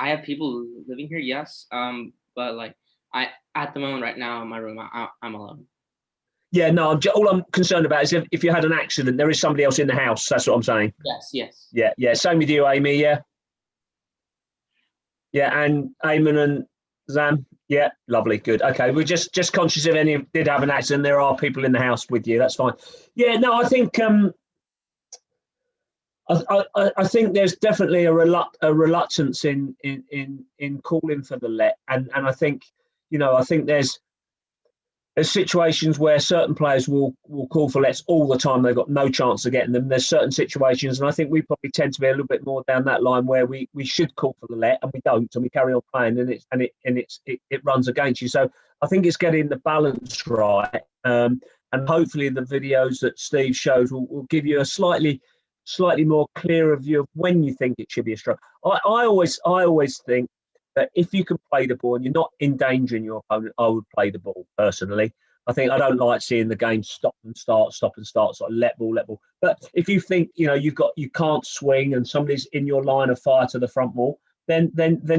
I have people living here, yes. But like at the moment right now in my room, I'm alone. Yeah, no, all I'm concerned about is if you had an accident, there is somebody else in the house. That's what I'm saying. Yes. Yeah. Same with you, Amy. Yeah. Yeah, and Eamon and Zam. Yeah, lovely, good. Okay, we're just conscious if any did have an accident, there are people in the house with you. That's fine. Yeah, no, I think I think there's definitely a reluctance in calling for the let, and I think I think there's situations where certain players will call for lets all the time. They've got no chance of getting them. There's certain situations, and I think we probably tend to be a little bit more down that line where we should call for the let and we don't, and we carry on playing, and it runs against you. So I think it's getting the balance right, and hopefully the videos that Steve shows will give you a slightly more clearer view of when you think it should be a stroke. I always think that if you can play the ball and you're not endangering your opponent, I would play the ball personally. I don't like seeing the game stop and start, sort of let ball. But if you think you can't swing and somebody's in your line of fire to the front wall, then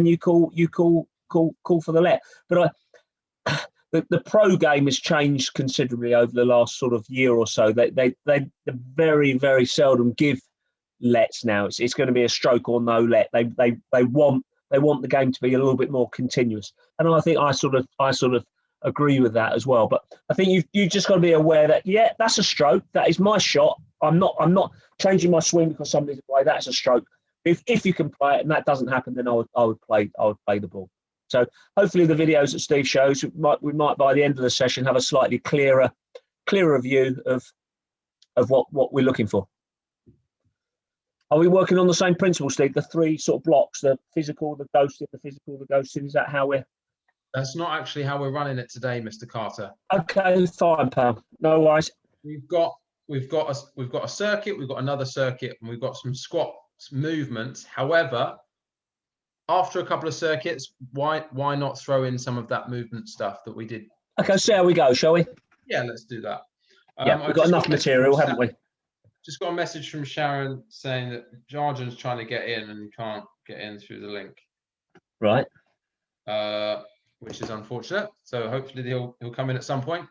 you call for the let. But the pro game has changed considerably over the last sort of year or so. They very, very seldom give lets now. It's going to be a stroke or no let. They want the game to be a little bit more continuous, and I think I sort of agree with that as well. But I think you just got to be aware that that's a stroke. That is my shot. I'm not changing my swing because somebody's away. That's a stroke. If you can play it and that doesn't happen, then I would play the ball. So hopefully the videos that Steve shows, we might by the end of the session have a slightly clearer view of what we're looking for. Are we working on the same principle, Steve? The three sort of blocks: the physical, the ghosting, the physical, the ghosting. Is that how we're? That's not actually how we're running it today, Mr. Carter. Okay, fine, pal. No worries. We've got a circuit. We've got another circuit, and we've got some squat movements. However, after a couple of circuits, why not throw in some of that movement stuff that we did? Okay, see how we go, shall we? Yeah, let's do that. Yeah, we've got enough material, haven't we? Just got a message from Sharon saying that Jarjan's trying to get in and he can't get in through the link. Right. Which is unfortunate. So hopefully he'll come in at some point.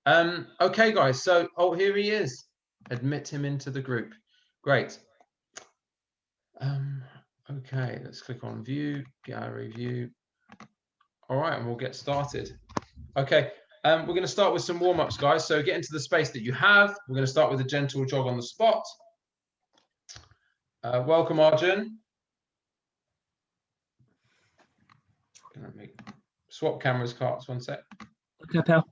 Okay, guys. So here he is. Admit him into the group. Great. Okay, let's click on view, gallery view. All right, and we'll get started. Okay. We're going to start with some warm-ups, guys. So get into the space that you have. We're going to start with a gentle jog on the spot. Welcome, Arjun. Can I swap cameras, Carts? 1 sec. Okay, pal.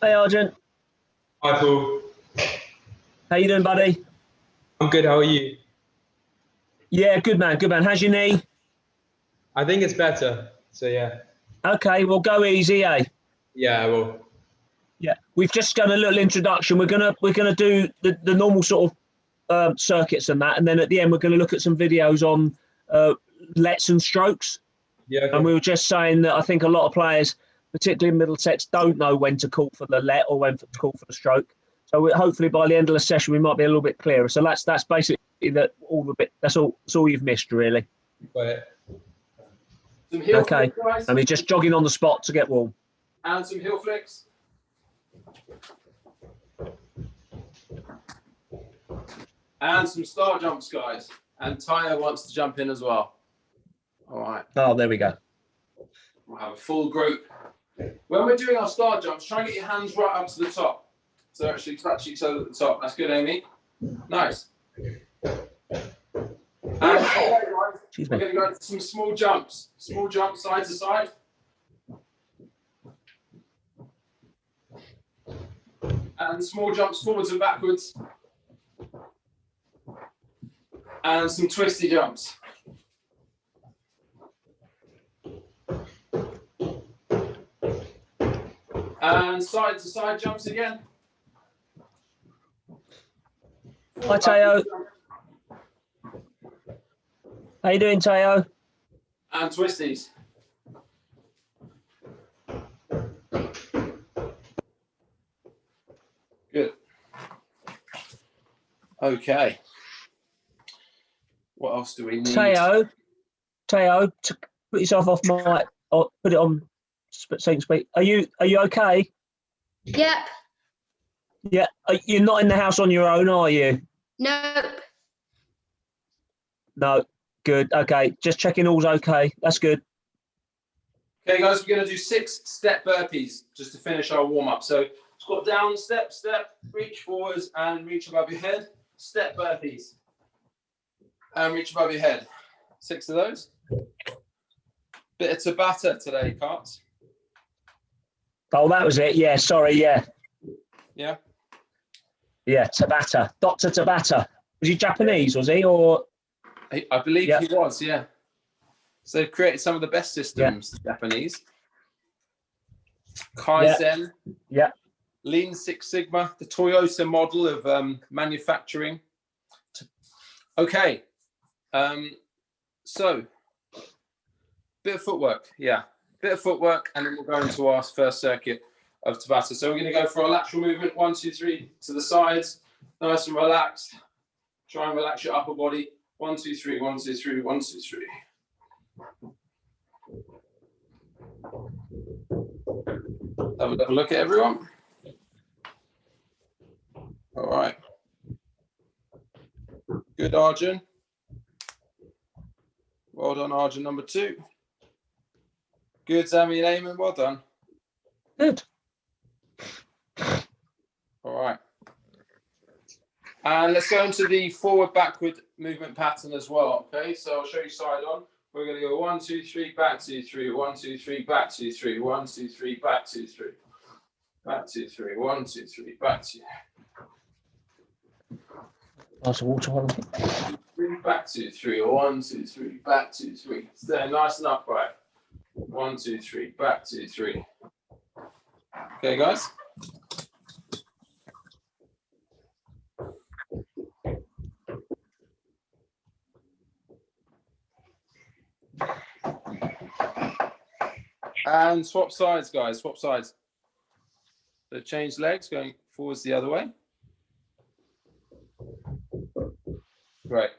Hey, Arjun. Hi, Paul. How you doing, buddy? I'm good. How are you? Yeah, good man. Good man. How's your knee? I think it's better. So yeah. Okay, well, go easy, eh? Yeah, I will. Yeah, we've just done a little introduction. We're gonna do the normal sort of circuits and that, and then at the end we're going to look at some videos on lets and strokes. Yeah. Okay. And we were just saying that I think a lot of players, particularly in Middlesex, don't know when to call for the let or when to call for the stroke. So hopefully by the end of the session we might be a little bit clearer. So that's basically that's all you've missed really. Got it. Some heel okay. flicks, guys. I mean, just jogging on the spot to get warm. And some heel flicks. And some star jumps, guys. And Taya wants to jump in as well. All right. Oh, there we go. We'll have a full group. When we're doing our star jumps, try and get your hands right up to the top. So actually touch each other at the top. That's good, Amy. Nice. And we're going to go into some small jumps. Small jumps side to side. And small jumps forwards and backwards. And some twisty jumps. And side to side jumps again. Hi, Teo. How you doing, Teo? And twisties. Okay. What else do we need? Teo, put yourself off mic or put it on so you can speak. Are you okay? Yep. Yeah. You're not in the house on your own, are you? Nope. No. Good. Okay. Just checking all's okay. That's good. Okay, guys, we're going to do 6 step burpees just to finish our warm up. So squat down, step, reach forwards and reach above your head. Step burpees and reach above your head. 6 of those. Bit of Tabata today, Carts. Oh, that was it. Yeah. Sorry. Yeah. Yeah. Yeah. Tabata. Dr. Tabata. Was he Japanese? Was he or? I believe he was. Yeah. So they've created some of the best systems, the Japanese. Kaizen. Yeah. Lean Six Sigma, the Toyota model of manufacturing. Okay. So, bit of footwork. Yeah. Bit of footwork, and then we'll go into our first circuit of Tabata. So we're going to go for a lateral movement, 1, 2, 3 to the sides, nice and relaxed. Try and relax your upper body. 1, 2, 3, 1, 2, 3, 1, 2, 3. Have a little look at everyone. All right. Good, Arjun. Well done, Arjun, number 2. Good, Zami and Eamon, well done. Good. All right. And let's go into the forward-backward movement pattern as well, okay? So I'll show you side on. We're going to go 1, 2, 3, back 2, 3, 1, 2, 3, back 2, 3, 1, 2, 3, back 2, 3, back 2, 3, 1, 2, 3, back 2. Nice water one. 3, back 2, 3, 1, 2, 3, back 2, 3. Stay nice and upright. 1, 2, 3, back 2, 3. Okay, guys. And swap sides, guys. Swap sides. So change legs, going forwards the other way. Great.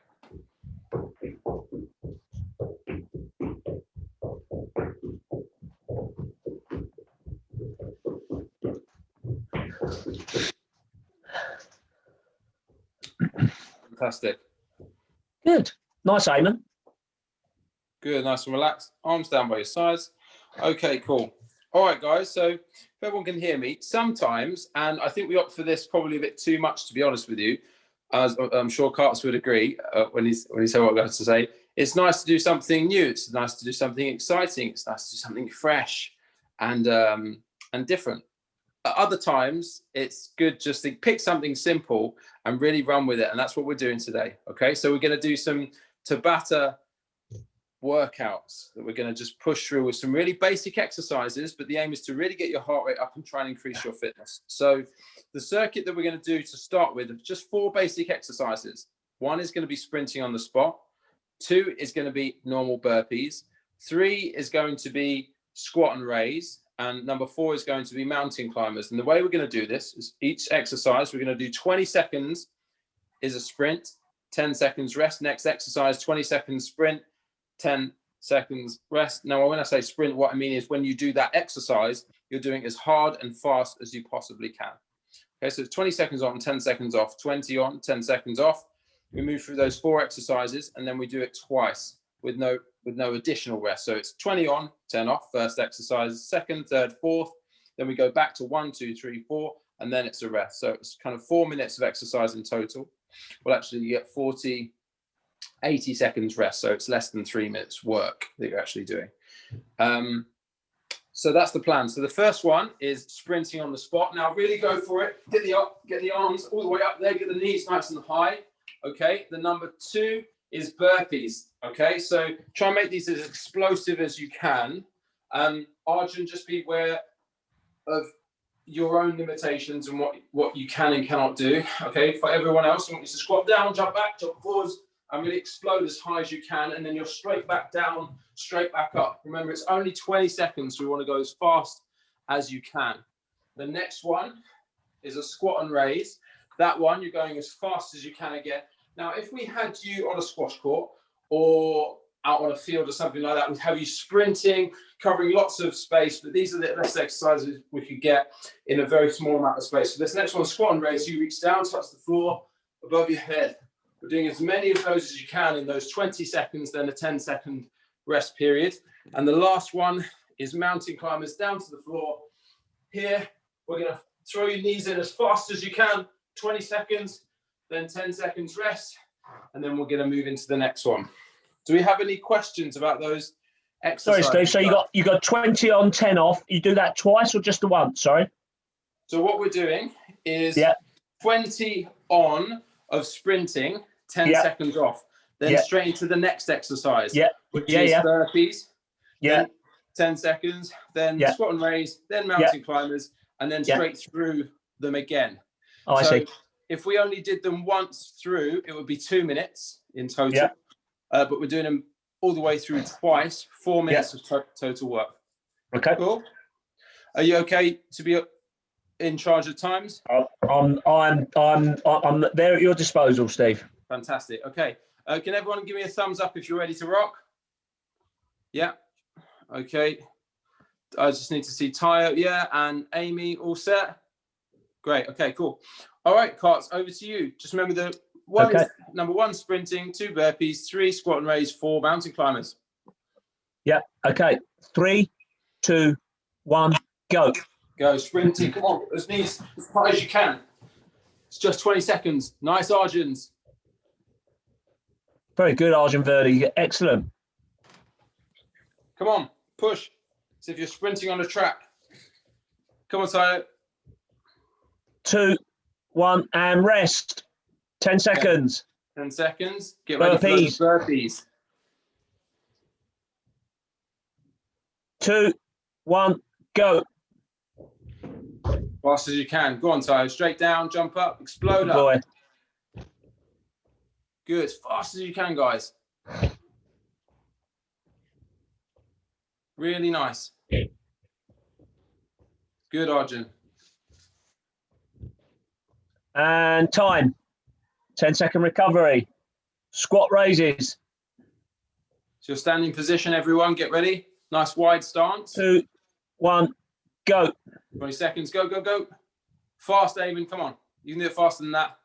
Fantastic. Good. Nice, Eamon. Good, nice and relaxed. Arms down by your sides. Okay, cool. All right, guys. So if everyone can hear me, sometimes, and I think we opt for this probably a bit too much, to be honest with you, as I'm sure Carts would agree when he said what I'm going to say. It's nice to do something new. It's nice to do something exciting. It's nice to do something fresh and different. At other times, it's good just to pick something simple and really run with it. And that's what we're doing today. Okay, so we're going to do some Tabata workouts that we're going to just push through with some really basic exercises, but the aim is to really get your heart rate up and try and increase your fitness. So the circuit that we're going to do to start with is just 4 basic exercises. 1 is going to be sprinting on the spot. 2 is going to be normal burpees. 3 is going to be squat and raise. And number 4 is going to be mountain climbers. And the way we're going to do this is each exercise, we're going to do 20 seconds is a sprint, 10 seconds rest. Next exercise, 20 seconds sprint, 10 seconds rest. Now, when I say sprint, what I mean is when you do that exercise, you're doing as hard and fast as you possibly can. Okay, so 20 seconds on, 10 seconds off, 20 on, 10 seconds off. We move through those 4 exercises and then we do it twice with no additional rest. So it's 20 on, 10 off, first exercise, second, third, fourth. Then we go back to 1, 2, 3, 4, and then it's a rest. So it's kind of 4 minutes of exercise in total. Well, actually, you get 80 seconds rest. So it's less than 3 minutes work that you're actually doing. So that's the plan. So the first one is sprinting on the spot. Now really go for it. Get the arms all the way up there. Get the knees nice and high. Okay. The number 2 is burpees. Okay. So try and make these as explosive as you can. Arjun, just be aware of your own limitations and what you can and cannot do. Okay. For everyone else, I want you to squat down, jump back, jump forwards. I'm going to explode as high as you can, and then you're straight back down, straight back up. Remember, it's only 20 seconds, so we want to go as fast as you can. The next one is a squat and raise. That one, you're going as fast as you can again. Now, if we had you on a squash court or out on a field or something like that, we'd have you sprinting, covering lots of space, but these are the best exercises we could get in a very small amount of space. So this next one, squat and raise, you reach down, touch the floor above your head. We're doing as many of those as you can in those 20 seconds, then a 10-second rest period. And the last one is mountain climbers down to the floor. Here, we're going to throw your knees in as fast as you can, 20 seconds, then 10 seconds rest, and then we're going to move into the next one. Do we have any questions about those exercises? Sorry, Steve. So you got 20 on, 10 off. You do that twice or just the once? Sorry. So what we're doing is 20 on of sprinting, 10 seconds off, then straight into the next exercise, which is burpees. Then 10 seconds, then squat and raise, then mountain climbers, and then straight through them again. Oh, I see. If we only did them once through, it would be 2 minutes in total. But we're doing them all the way through twice, 4 minutes of total work. Okay. Cool. Are you okay to be in charge of times? I'm there at your disposal, Steve. Fantastic. Okay. Can everyone give me a thumbs up if you're ready to rock? Yeah. Okay. I just need to see Tayo. Yeah. And Amy, all set? Great. Okay, cool. All right, Carts, over to you. Just remember the one is number 1, sprinting, 2 burpees, 3 squat and raise, 4 mountain climbers. Yeah. Okay. 3, 2, 1, go. Go sprinting. Come on, those knees as high as you can. It's just 20 seconds. Nice, Arjun. Very good, Arjun Verdi. Excellent. Come on, push. So if you're sprinting on a track. Come on, Tayo. 2, 1, and rest. 10 seconds. 10 seconds. Get ready for those burpees. 2, 1, go. Fast as you can. Go on, Tayo. Straight down, jump up, explode up. Boy. Good. As fast as you can, guys. Really nice. Good, Arjun. And time. 10-second recovery. Squat raises. So your standing position, everyone. Get ready. Nice wide stance. 2, 1, go. 20 seconds. Go, go, go. Fast, Eamon. Come on. You can do it faster than that.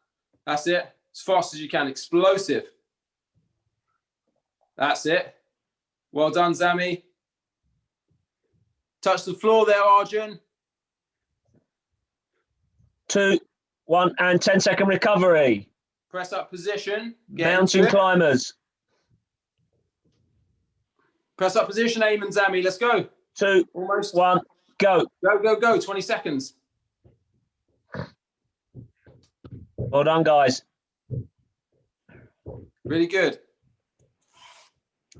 That's it. As fast as you can. Explosive. That's it. Well done, Zami. Touch the floor there, Arjun. 2, 1, and 10-second recovery. Press up position. Mountain climbers. Press up position, Eamon, Zami. Let's go. 2, Almost. 1, go. Go, go, go. 20 seconds. Well done, guys. Really good.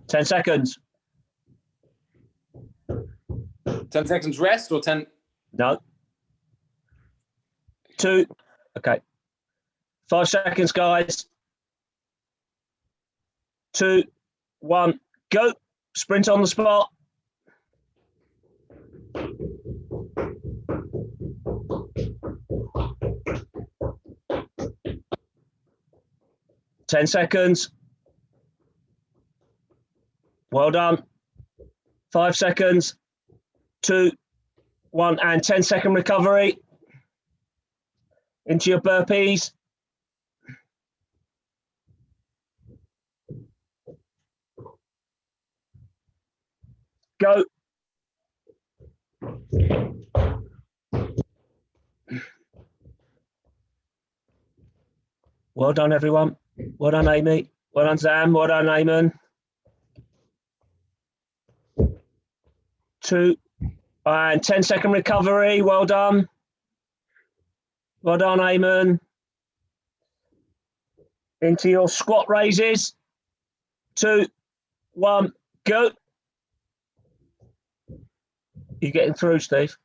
10 seconds. 10 seconds rest or 10? No. 2. Okay. 5 seconds, guys. 2, 1, go. Sprint on the spot. Ten seconds. Well done. 5 seconds. 2, 1, and 10-second recovery. Into your burpees. Go. Well done, everyone. Well done, Amy. Well done, Sam. Well done, Eamon. 2, and 10-second recovery. Well done. Well done, Eamon. Into your squat raises. 2, 1, go. You getting through, Steve?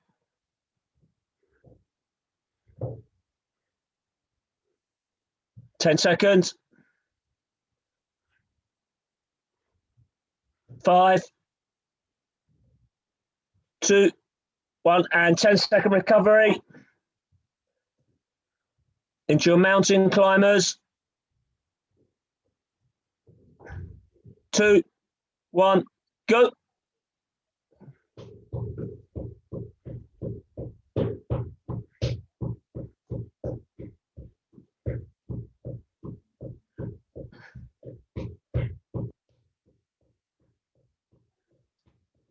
Ten seconds. 5, 2, 1, and 10-second recovery. Into your mountain climbers. 2, 1, go.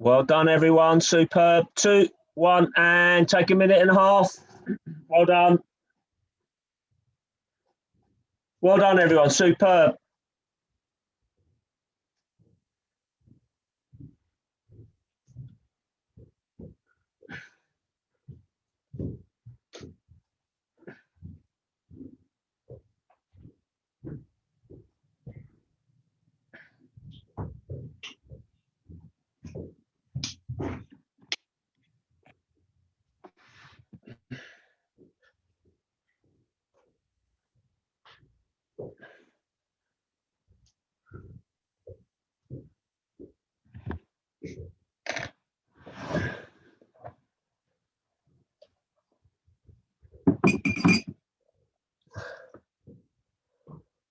Well done, everyone. Superb. 2, 1, and take a minute and a half. Well done. Well done, everyone. Superb.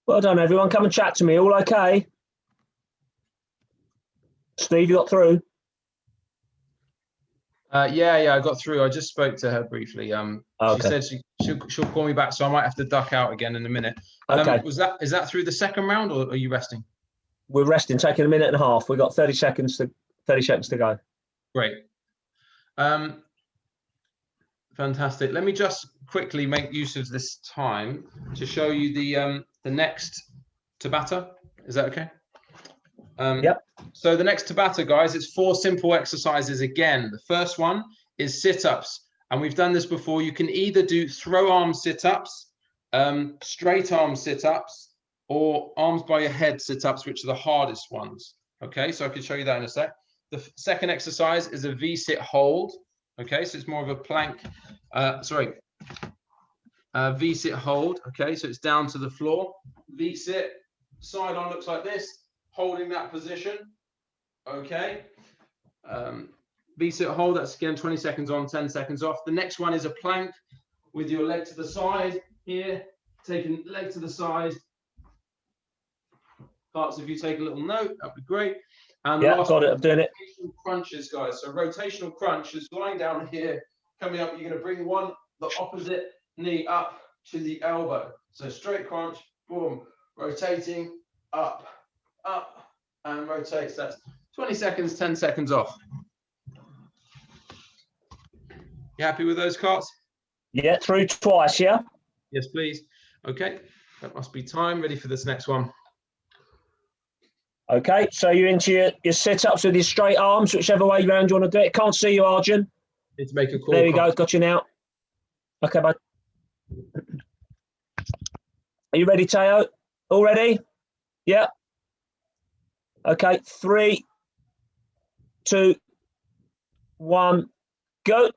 Well done, everyone. Come and chat to me. All okay? Steve, you got through? Yeah, I got through. I just spoke to her briefly. She Okay. said she'll call me back, so I might have to duck out again in a minute. Okay. Is that through the second round, or are you resting? We're resting, taking a minute and a half. We've got 30 seconds to go. Great. Fantastic. Let me just quickly make use of this time to show you the next Tabata. Is that okay? Yep. So the next Tabata, guys, it's 4 simple exercises again. The first one is sit-ups, and we've done this before. You can either do throw arm sit-ups, straight arm sit-ups, or arms by your head sit-ups, which are the hardest ones. Okay, so I can show you that in a sec. The second exercise is a V-sit hold. Okay, so it's more of a plank, V-sit hold. Okay, so it's down to the floor. V-sit, side on looks like this, holding that position. Okay, V-sit hold, that's again 20 seconds on, 10 seconds off. The next one is a plank with your leg to the side here, taking leg to the side. Parts, if you take a little note, that'd be great. And the last got it. I'm doing it. rotational crunches, guys. So rotational crunch is lying down here, coming up. You're going to bring the opposite knee up to the elbow. So straight crunch, boom, rotating up, and rotates. That's 20 seconds, 10 seconds off. You happy with those carts? Yeah, through twice, yeah? Yes, please. Okay, that must be time. Ready for this next one. Okay, so you're into your sit-ups with your straight arms, whichever way around you want to do it. Can't see you, Arjun. Need to make a call. There we go, got you now. Okay, bud. Are you ready, Teo? All ready? Yeah. Okay, 3, 2, 1, go.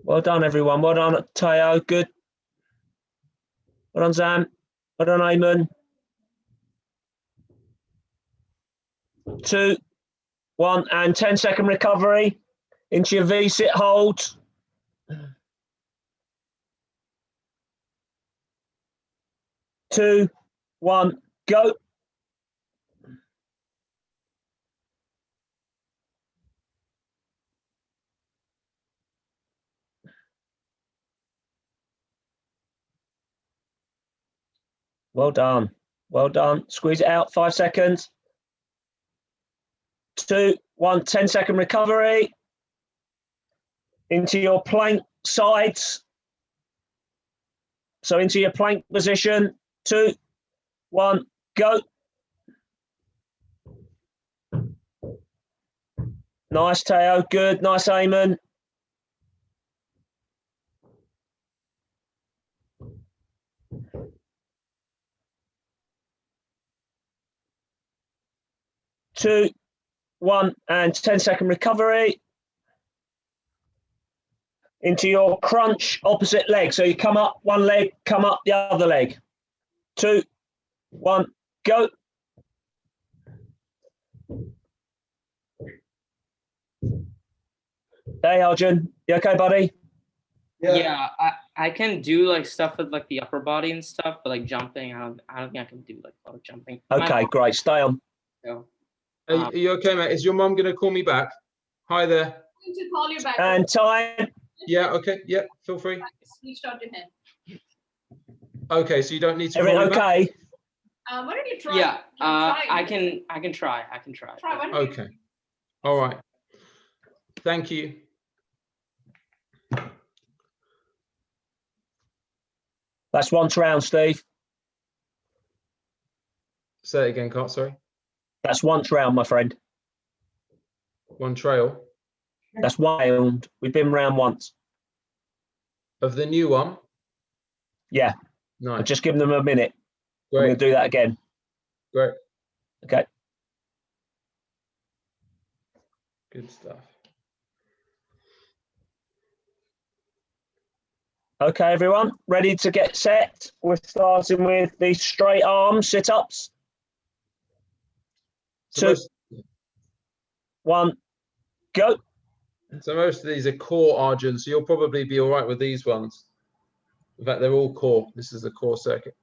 Well done, everyone. Well done, Teo. Good. Well done, Zam. Well done, Eamon. 2, 1, and 10-second recovery into your V-sit hold. 2, 1, go. Well done. Well done. Squeeze it out. 5 seconds. 2, 1, 10-second recovery. Into your plank sides. So into your plank position. 2, 1, go. Nice, Teo. Good. Nice, Eamon. Two, 1, and 10-second recovery. Into your crunch opposite leg. So you come up one leg, come up the other leg. 2, 1, go. Hey, Arjun, you okay, buddy? Yeah, I can do like stuff with like the upper body and stuff, but like jumping, I don't think I can do like a lot of jumping. Okay, great. Stay on. So, Are you okay, mate? Is your mum going to call me back? Hi there. I'm going to call you back. And time. Yeah, okay. Yeah, feel free. Reached out to him. Okay, so you don't need to call Everything me back? okay? Why don't you try? yeah, Try. I can try. Try. Why don't you Okay. All right. Thank you. That's once round, Steve. Say it again, Cart, sorry. That's once round, my friend. One trail That's one round. We've been round once. of the new one. Yeah, Nice. just give them a minute. We're going Great. to do that again. Great. Okay. Good stuff. Okay, everyone, ready to get set? We're starting with the straight arm sit-ups. So Two. 1, go. most of these are core, Arjun, so you'll probably be all right with these ones. In fact, they're all core. This is the core circuit.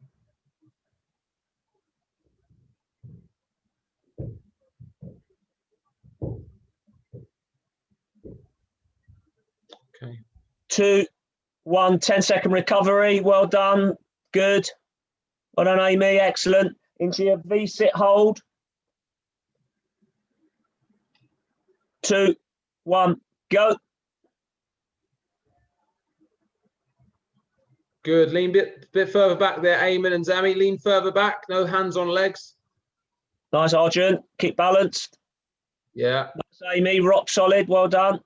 Okay. 2, 1, 10-second recovery. Well done. Good. Well done, Amy. Excellent. Into your V-sit hold. 2, 1, go. Good. Lean bit further back there, Eamon and Zami. Lean further back. No hands on legs. Nice, Arjun. Keep balanced. Yeah, Nice, Amy. Rock solid. Well done.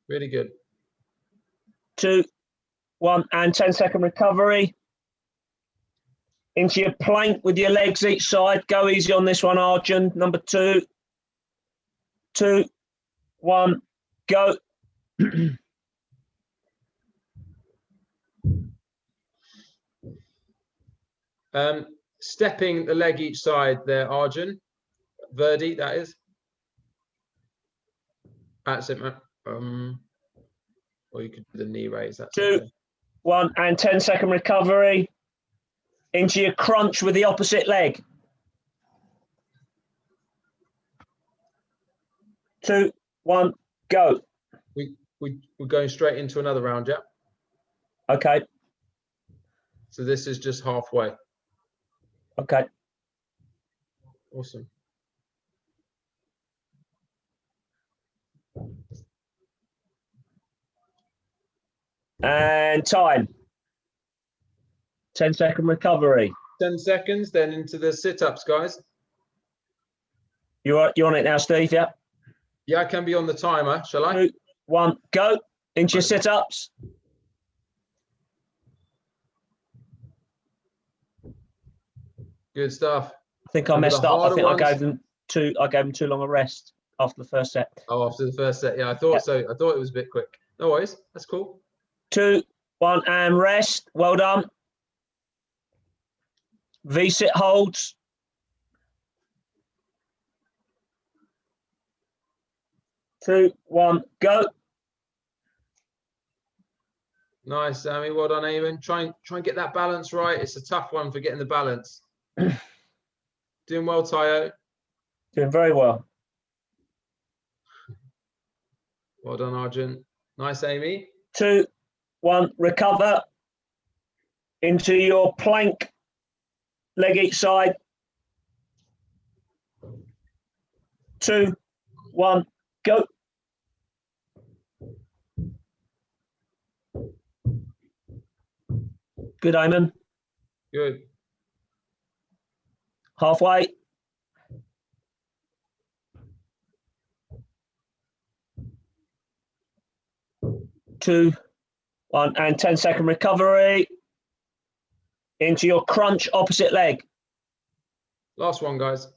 really good. 2, 1, and 10-second recovery. Into your plank with your legs each side. Go easy on this one, Arjun. Number 2. 2, 1, go. Stepping the leg each side there, Arjun. Verdi, that is. That's it, man. Or you could do the knee raise. That's 2, okay. 1, and 10-second recovery. Into your crunch with the opposite leg. 2, 1, go. We're going straight into another round, yeah? Okay, So this is just halfway. okay. Awesome. And time. 10-second recovery. 10 seconds, then into the sit-ups, guys. You're on it now, Steve, yeah? Yeah, I can be on the timer, shall I? 2, 1, go. Into your sit-ups. Good stuff. I think I Remember messed the up. I harder think ones? I gave them too long a rest after the first set. Oh, after the first set. Yeah, I thought Yeah. so. I thought it was a bit quick. No worries. That's cool. 2, 1, and rest. Well done. V-sit holds. 2, 1, go. Nice, Sammy. Well done, Eamon. Try and get that balance right. It's a tough one for getting the balance. Doing well, Tayo. Doing very well. Well done, Arjun. Nice, Amy. 2, 1, recover. Into your plank. Leg each side. 2, 1, go. Good, Eamon. Good. Halfway. 2, 1, and 10-second recovery. Into your crunch opposite leg. Last one, guys.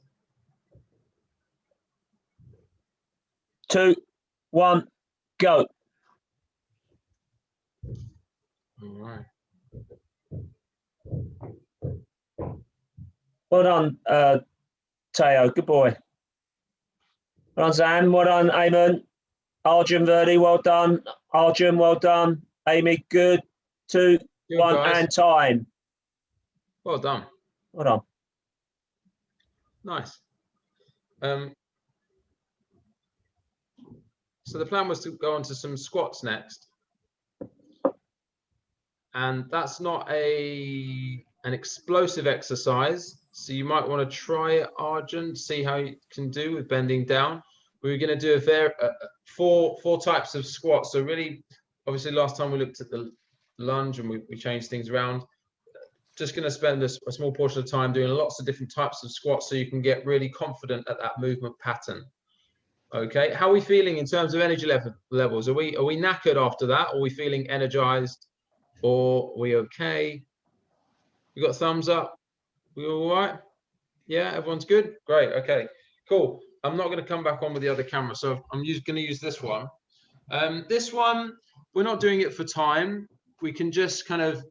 2, 1, go. All right. Well done, Teo. Good boy. Well done, Zan. Well done, Eamon. Arjun Verdi, well done. Arjun, well done. Amy, good. 2, Good, 1, guys. and time. Well done. Well done. Nice. So the plan was to go on to some squats next. And that's not an explosive exercise. So you might want to try it, Arjun, see how you can do with bending down. We're going to do four types of squats. So really, obviously last time we looked at the lunge and we changed things around. Just going to spend a small portion of time doing lots of different types of squats so you can get really confident at that movement pattern. Okay, how are we feeling in terms of energy levels? Are we knackered after that? Or are we feeling energized? Or are we okay? We got thumbs up? We all right? Yeah, everyone's good? Great, okay, cool. I'm not going to come back on with the other camera, so I'm going to use this one. This one, we're not doing it for time. We can just kind of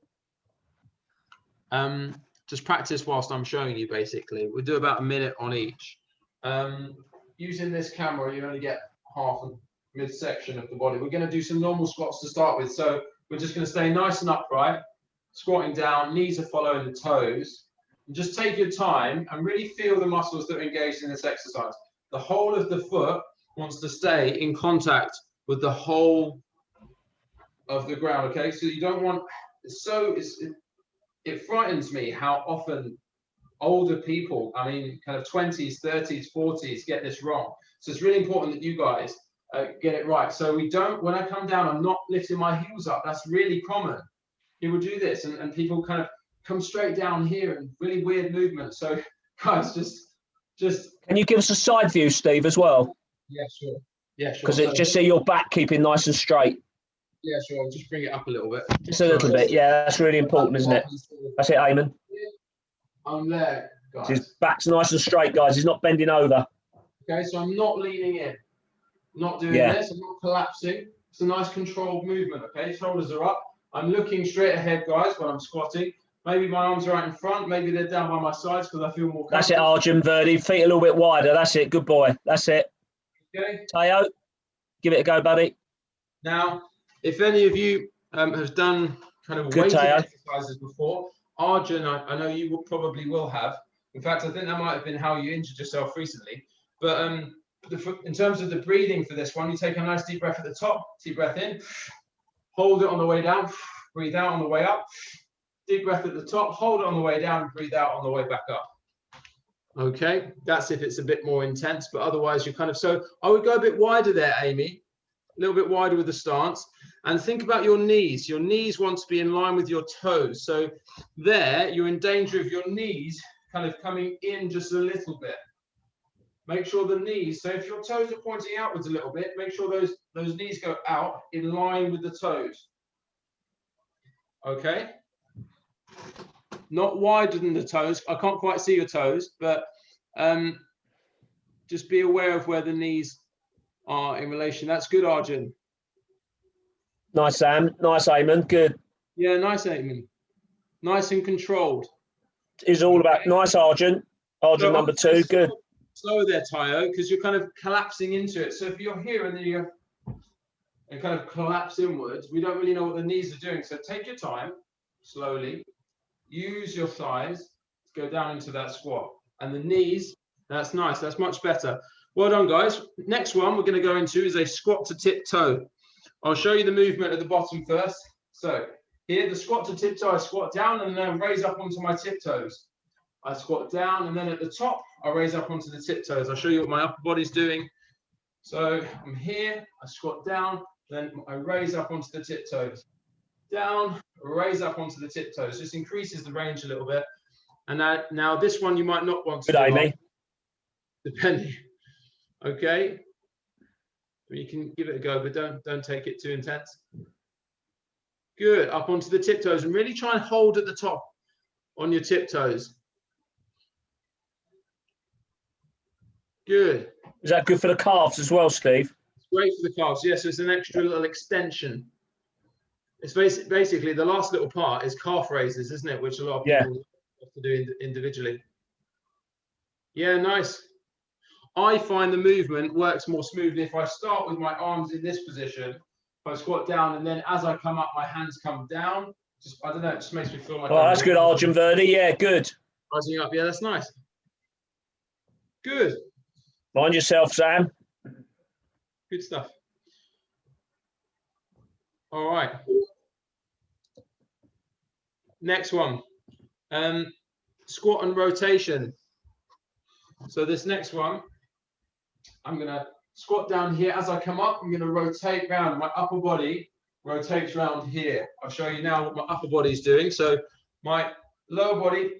just practice whilst I'm showing you, basically. We'll do about a minute on each. Using this camera, you only get half a midsection of the body. We're going to do some normal squats to start with. So we're just going to stay nice and upright, squatting down, knees are following the toes. And just take your time and really feel the muscles that are engaged in this exercise. The whole of the foot wants to stay in contact with the whole of the ground, okay? So you don't want, it frightens me how often older people, I mean, kind of 20s, 30s, 40s get this wrong. So it's really important that you guys get it right. So we don't, when I come down, I'm not lifting my heels up. That's really common. People do this and people kind of come straight down here and really weird movements. So guys, just. Can you give us a side view, Steve, as well? Yeah, sure. Yeah, sure. Because it just see your back keeping nice and straight. Yeah, sure. I'll just bring it up a little bit. Just a little bit. Yeah, that's really important, isn't it? That's it, Eamon. I'm there, guys. His back's nice and straight, guys. He's not bending over. Okay, so I'm not leaning in. I'm not doing this. I'm not collapsing. It's a nice controlled movement, okay? Shoulders are up. I'm looking straight ahead, guys, when I'm squatting. Maybe my arms are out in front. Maybe they're down by my sides because I feel more comfortable. That's it, Arjun Verdi. Feet a little bit wider. That's it. Good boy. That's it. Okay. Teo, give it a go, buddy. Now, if any of you have done kind of weighted exercises before, Arjun, I know you probably will have. In fact, I think that might have been how you injured yourself recently. But in terms of the breathing for this one, you take a nice deep breath at the top, deep breath in, hold it on the way down, breathe out on the way up, deep breath at the top, hold it on the way down, breathe out on the way back up. Okay, that's if it's a bit more intense, but otherwise you're kind of, so I would go a bit wider there, Amy, a little bit wider with the stance, and think about your knees. Your knees want to be in line with your toes. So there, you're in danger of your knees kind of coming in just a little bit. Make sure the knees, so if your toes are pointing outwards a little bit, make sure those knees go out in line with the toes. Okay? Not wider than the toes. I can't quite see your toes, but just be aware of where the knees are in relation. That's good, Arjun. Nice, Sam. Nice, Eamon. Good. Yeah, nice, Eamon. Nice and controlled. It's all about nice, Arjun. Arjun So number 2. Good. Slow there, Tayo, because you're kind of collapsing into it. So if you're here and then you and kind of collapse inwards, we don't really know what the knees are doing. So take your time, slowly. Use your thighs to go down into that squat. And the knees, that's nice. That's much better. Well done, guys. Next one we're going to go into is a squat to tiptoe. I'll show you the movement at the bottom first. So here, the squat to tiptoe, I squat down and then raise up onto my tiptoes. I squat down and then at the top, I raise up onto the tiptoes. I'll show you what my upper body's doing. So I'm here, I squat down, then I raise up onto the tiptoes. Down, raise up onto the tiptoes. This increases the range a little bit. And now this one you might not want to do. Good, Amy. Depending. Okay. You can give it a go, but don't take it too intense. Good. Up onto the tiptoes and really try and hold at the top on your tiptoes. Good. Is that good for the calves as well, Steve? It's great for the calves. Yes, it's an extra little extension. It's basically the last little part is calf raises, isn't it? Which a lot of people have to do individually. Yeah, nice. I find the movement works more smoothly if I start with my arms in this position. If I squat down and then as I come up, my hands come down. Just, I don't know, it just makes me feel like. Oh, that's good, Arjun Verdi. Yeah, good. Rising up, yeah, that's nice. Good. Mind yourself, Sam. Good stuff. All right. Next one. Squat and rotation. So this next one, I'm gonna squat down here. As I come up, I'm gonna rotate round. My upper body rotates round here. I'll show you now what my upper body is doing. So my lower body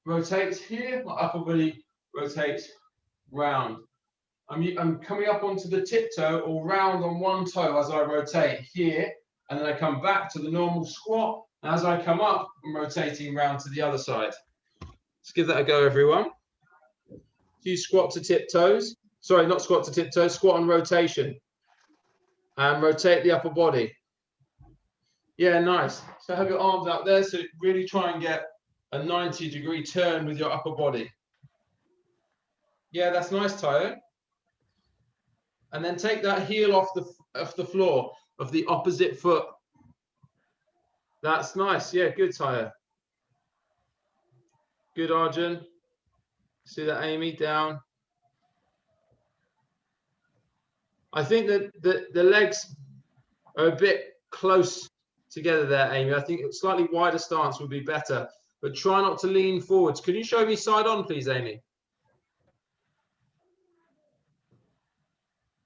rotates here. My upper body rotates round. I'm coming up onto the tiptoe or round on one toe as I rotate here, and then I come back to the normal squat. And as I come up, I'm rotating round to the other side. Let's give that a go, everyone. A few squat to tiptoes. Sorry, not squat to tiptoes, squat and rotation. And rotate the upper body. Yeah, nice. So have your arms out there. So really try and get a 90-degree turn with your upper body. Yeah, that's nice, Tayo. And then take that heel off the floor of the opposite foot. That's nice. Yeah, good, Tayo. Good, Arjun. See that, Amy? Down. I think that the legs are a bit close together there, Amy. I think a slightly wider stance would be better, but try not to lean forwards. Can you show me side on, please, Amy?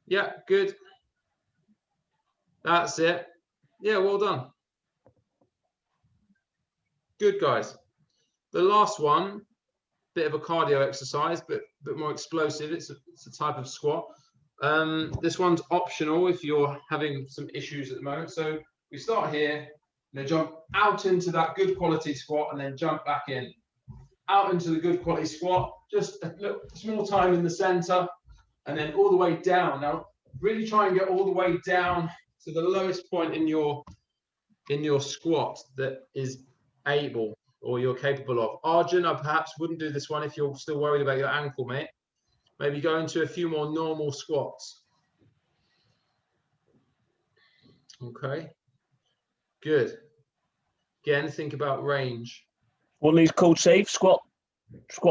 Yeah, good. That's it. Yeah, well done. Good, guys. The last one, bit of a cardio exercise, but a bit more explosive. It's a type of squat. This one's optional if you're having some issues at the moment. So we start here, jump out into that good quality squat and then jump back in. Out into the good quality squat, just a little small time in the center and then all the way down. Now, really try and get all the way down to the lowest point in your squat that is able or you're capable of. Arjun, I perhaps wouldn't do this one if you're still worried about your ankle, mate. Maybe go into a few more normal squats. Okay, good. Again, think about range. What are these called, Steve? Squat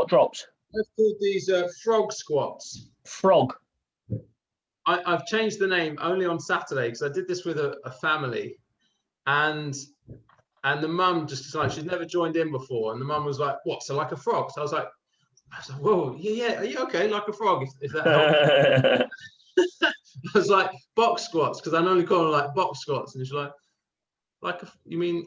drops. I've called these frog squats. Frog. I've changed the name only on Saturday because I did this with a family, and the mum just like she'd never joined in before, and the mum was like, "What? So like a frog?" So I was like, "Whoa, yeah, are you okay? Like a frog, if that helps." I was like, "Box squats," because I normally call them like box squats, and she's like you mean?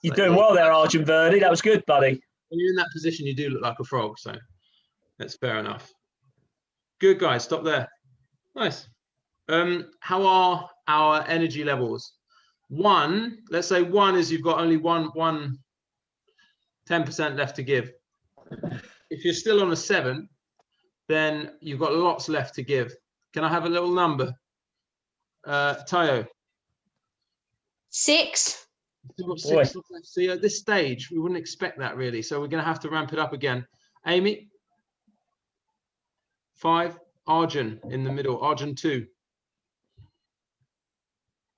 You're doing well there, Arjun Verdi. That was good, buddy. When you're in that position, you do look like a frog, so that's fair enough. Good, guys. Stop there. Nice. How are our energy levels? Let's say one is you've got only 10% left to give. If you're still on a 7, then you've got lots left to give. Can I have a little number? Tayo? 6. Still got 6 left. See, at this stage, we wouldn't expect that really. So we're going to have to ramp it up again. Amy? 5. Arjun in the middle. Arjun 2.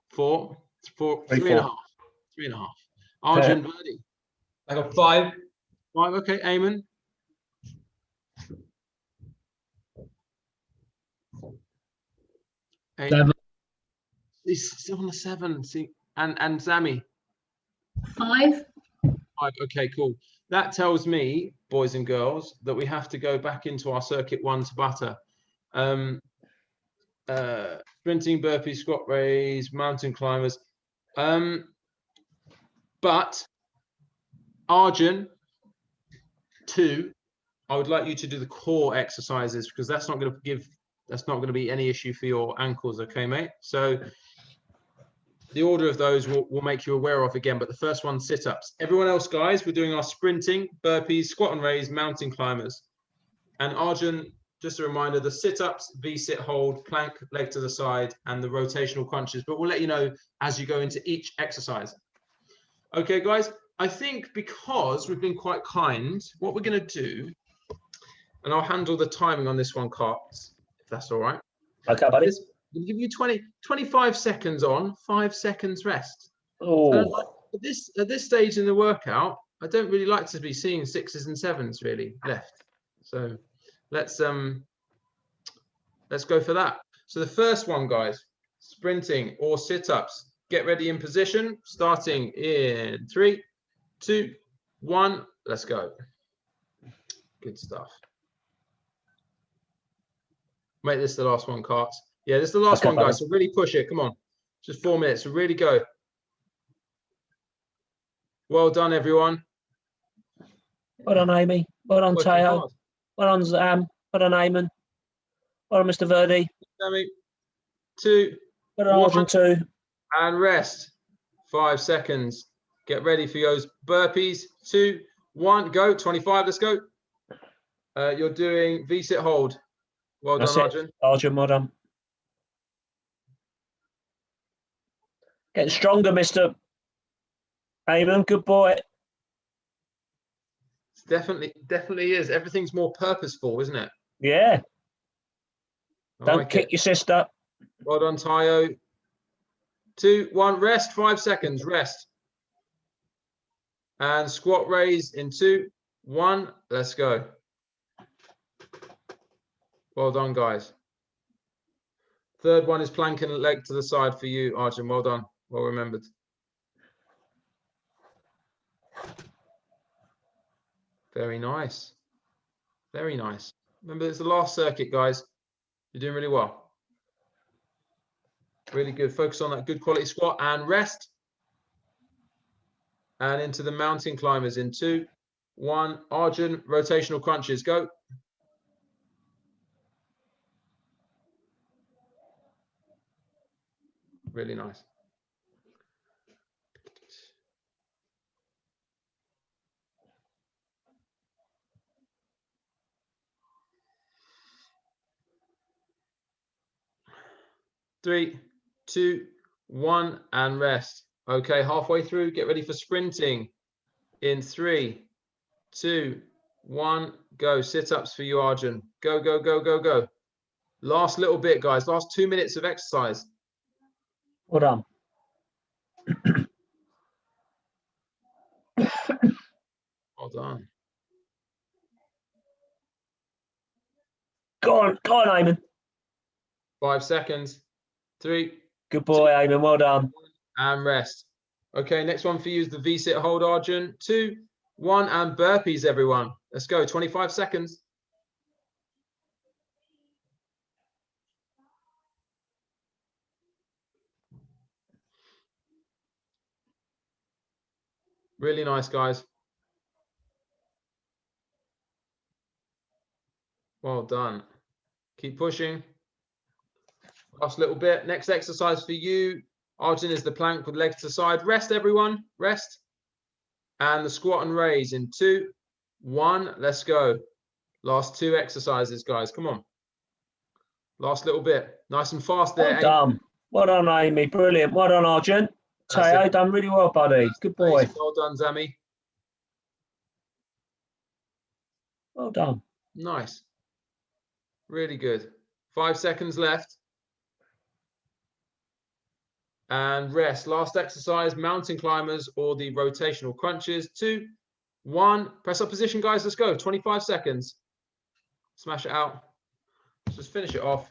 4. 3.5. 3.5. Arjun Verdi. I got 5. 5. Okay, Eamon. He's still on the 7. See, and Sammy. 5. 5. Okay, cool. That tells me, boys and girls, that we have to go back into our circuit 1 Tabata. Sprinting, burpees, squat raise, mountain climbers. But Arjun 2, I would like you to do the core exercises because that's not going to be any issue for your ankles, okay, mate? So the order of those will make you aware of again, but the first one, sit-ups. Everyone else, guys, we're doing our sprinting, burpees, squat and raise, mountain climbers. And Arjun, just a reminder, the sit-ups, V-sit hold, plank, leg to the side, and the rotational crunches. But we'll let you know as you go into each exercise. Okay, guys, I think because we've been quite kind, what we're going to do and I'll handle the timing on this one, Carts, if that's all right. Okay, buddy. We'll give you 25 seconds on, 5 seconds rest. Oh, At this stage in the workout, I don't really like to be seeing 6s and 7s really left. So let's go for that. So the first one, guys, sprinting or sit-ups. Get ready in position, starting in 3, 2, 1. Let's go. Good stuff. Make this the last one, Carts. Yeah, this is the last one, guys. So really push it. Come on. Just 4 minutes. So really go. Well done, everyone. well done, Amy. Well done, Working Teo. hard. Well done, Zam. Well done, Eamon. Well done, Mr. Verdi. Sammy. 2. Well done, Arjun too. And rest. 5 seconds. Get ready for those burpees. 2, 1, go. 25. Let's go. You're doing V-sit hold. Well done, Arjun. Arjun, well done. Getting stronger, Mr. Eamon. Good boy. Definitely is. Everything's more purposeful, isn't it? Yeah. I Don't like kick it. your sister. Well done, Tayo. 2, 1, rest. 5 seconds, rest. And squat raise in 2, 1. Let's go. Well done, guys. Third one is planking leg to the side for you, Arjun. Well done. Well remembered. Very nice. Very nice. Remember, it's the last circuit, guys. You're doing really well. Really good. Focus on that good quality squat and rest. And into the mountain climbers in 2, 1. Arjun, rotational crunches. Go. Really nice. Three, 2, 1, and rest. Okay, halfway through, get ready for sprinting. In 3, 2, 1, go. Sit-ups for you, Arjun. Go, go, go, go, go. Last little bit, guys. Last 2 minutes of exercise. Well done. Well done. Go on, Eamon. 5 seconds. 3. Good boy, Eamon. Well done. And rest. Okay, next one for you is the V-sit hold, Arjun. 2, 1, and burpees, everyone. Let's go. 25 seconds. Really nice, guys. Well done. Keep pushing. Last little bit. Next exercise for you, Arjun, is the plank with legs to the side. Rest, everyone. Rest. And the squat and raise in 2, 1. Let's go. Last 2 exercises, guys. Come on. Last little bit. Nice and fast there. Well done. Well done, Amy. Brilliant. Well done, Arjun. Teo, done really well, buddy. Good boy. Well done, Zami. Well done. Nice. Really good. 5 seconds left. And rest. Last exercise, mountain climbers or the rotational crunches. 2, 1. Press up position, guys. Let's go. 25 seconds. Smash it out. Let's just finish it off.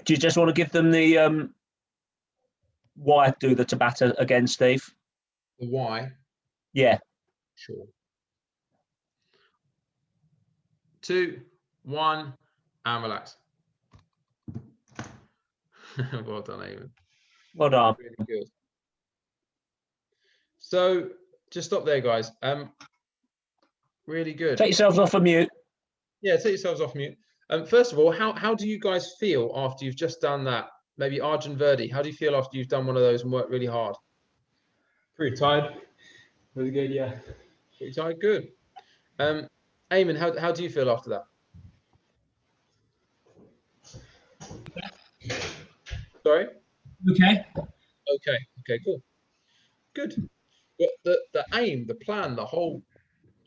Do you just want to give them the why do the Tabata again, Steve? The why? Yeah. Sure. 2, 1, and relax. Well done, Eamon. Well done. Really good. So just stop there, guys. Really good. Take yourselves off of mute. Yeah, take yourselves off mute. First of all, how do you guys feel after you've just done that? Maybe Arjun Verdi, how do you feel after you've done one of those and worked really hard? Pretty tired. Really good, yeah. Pretty tired, good. Eamon, how do you feel after that? Sorry? Okay. Okay, cool. Good. But the aim, the plan, the whole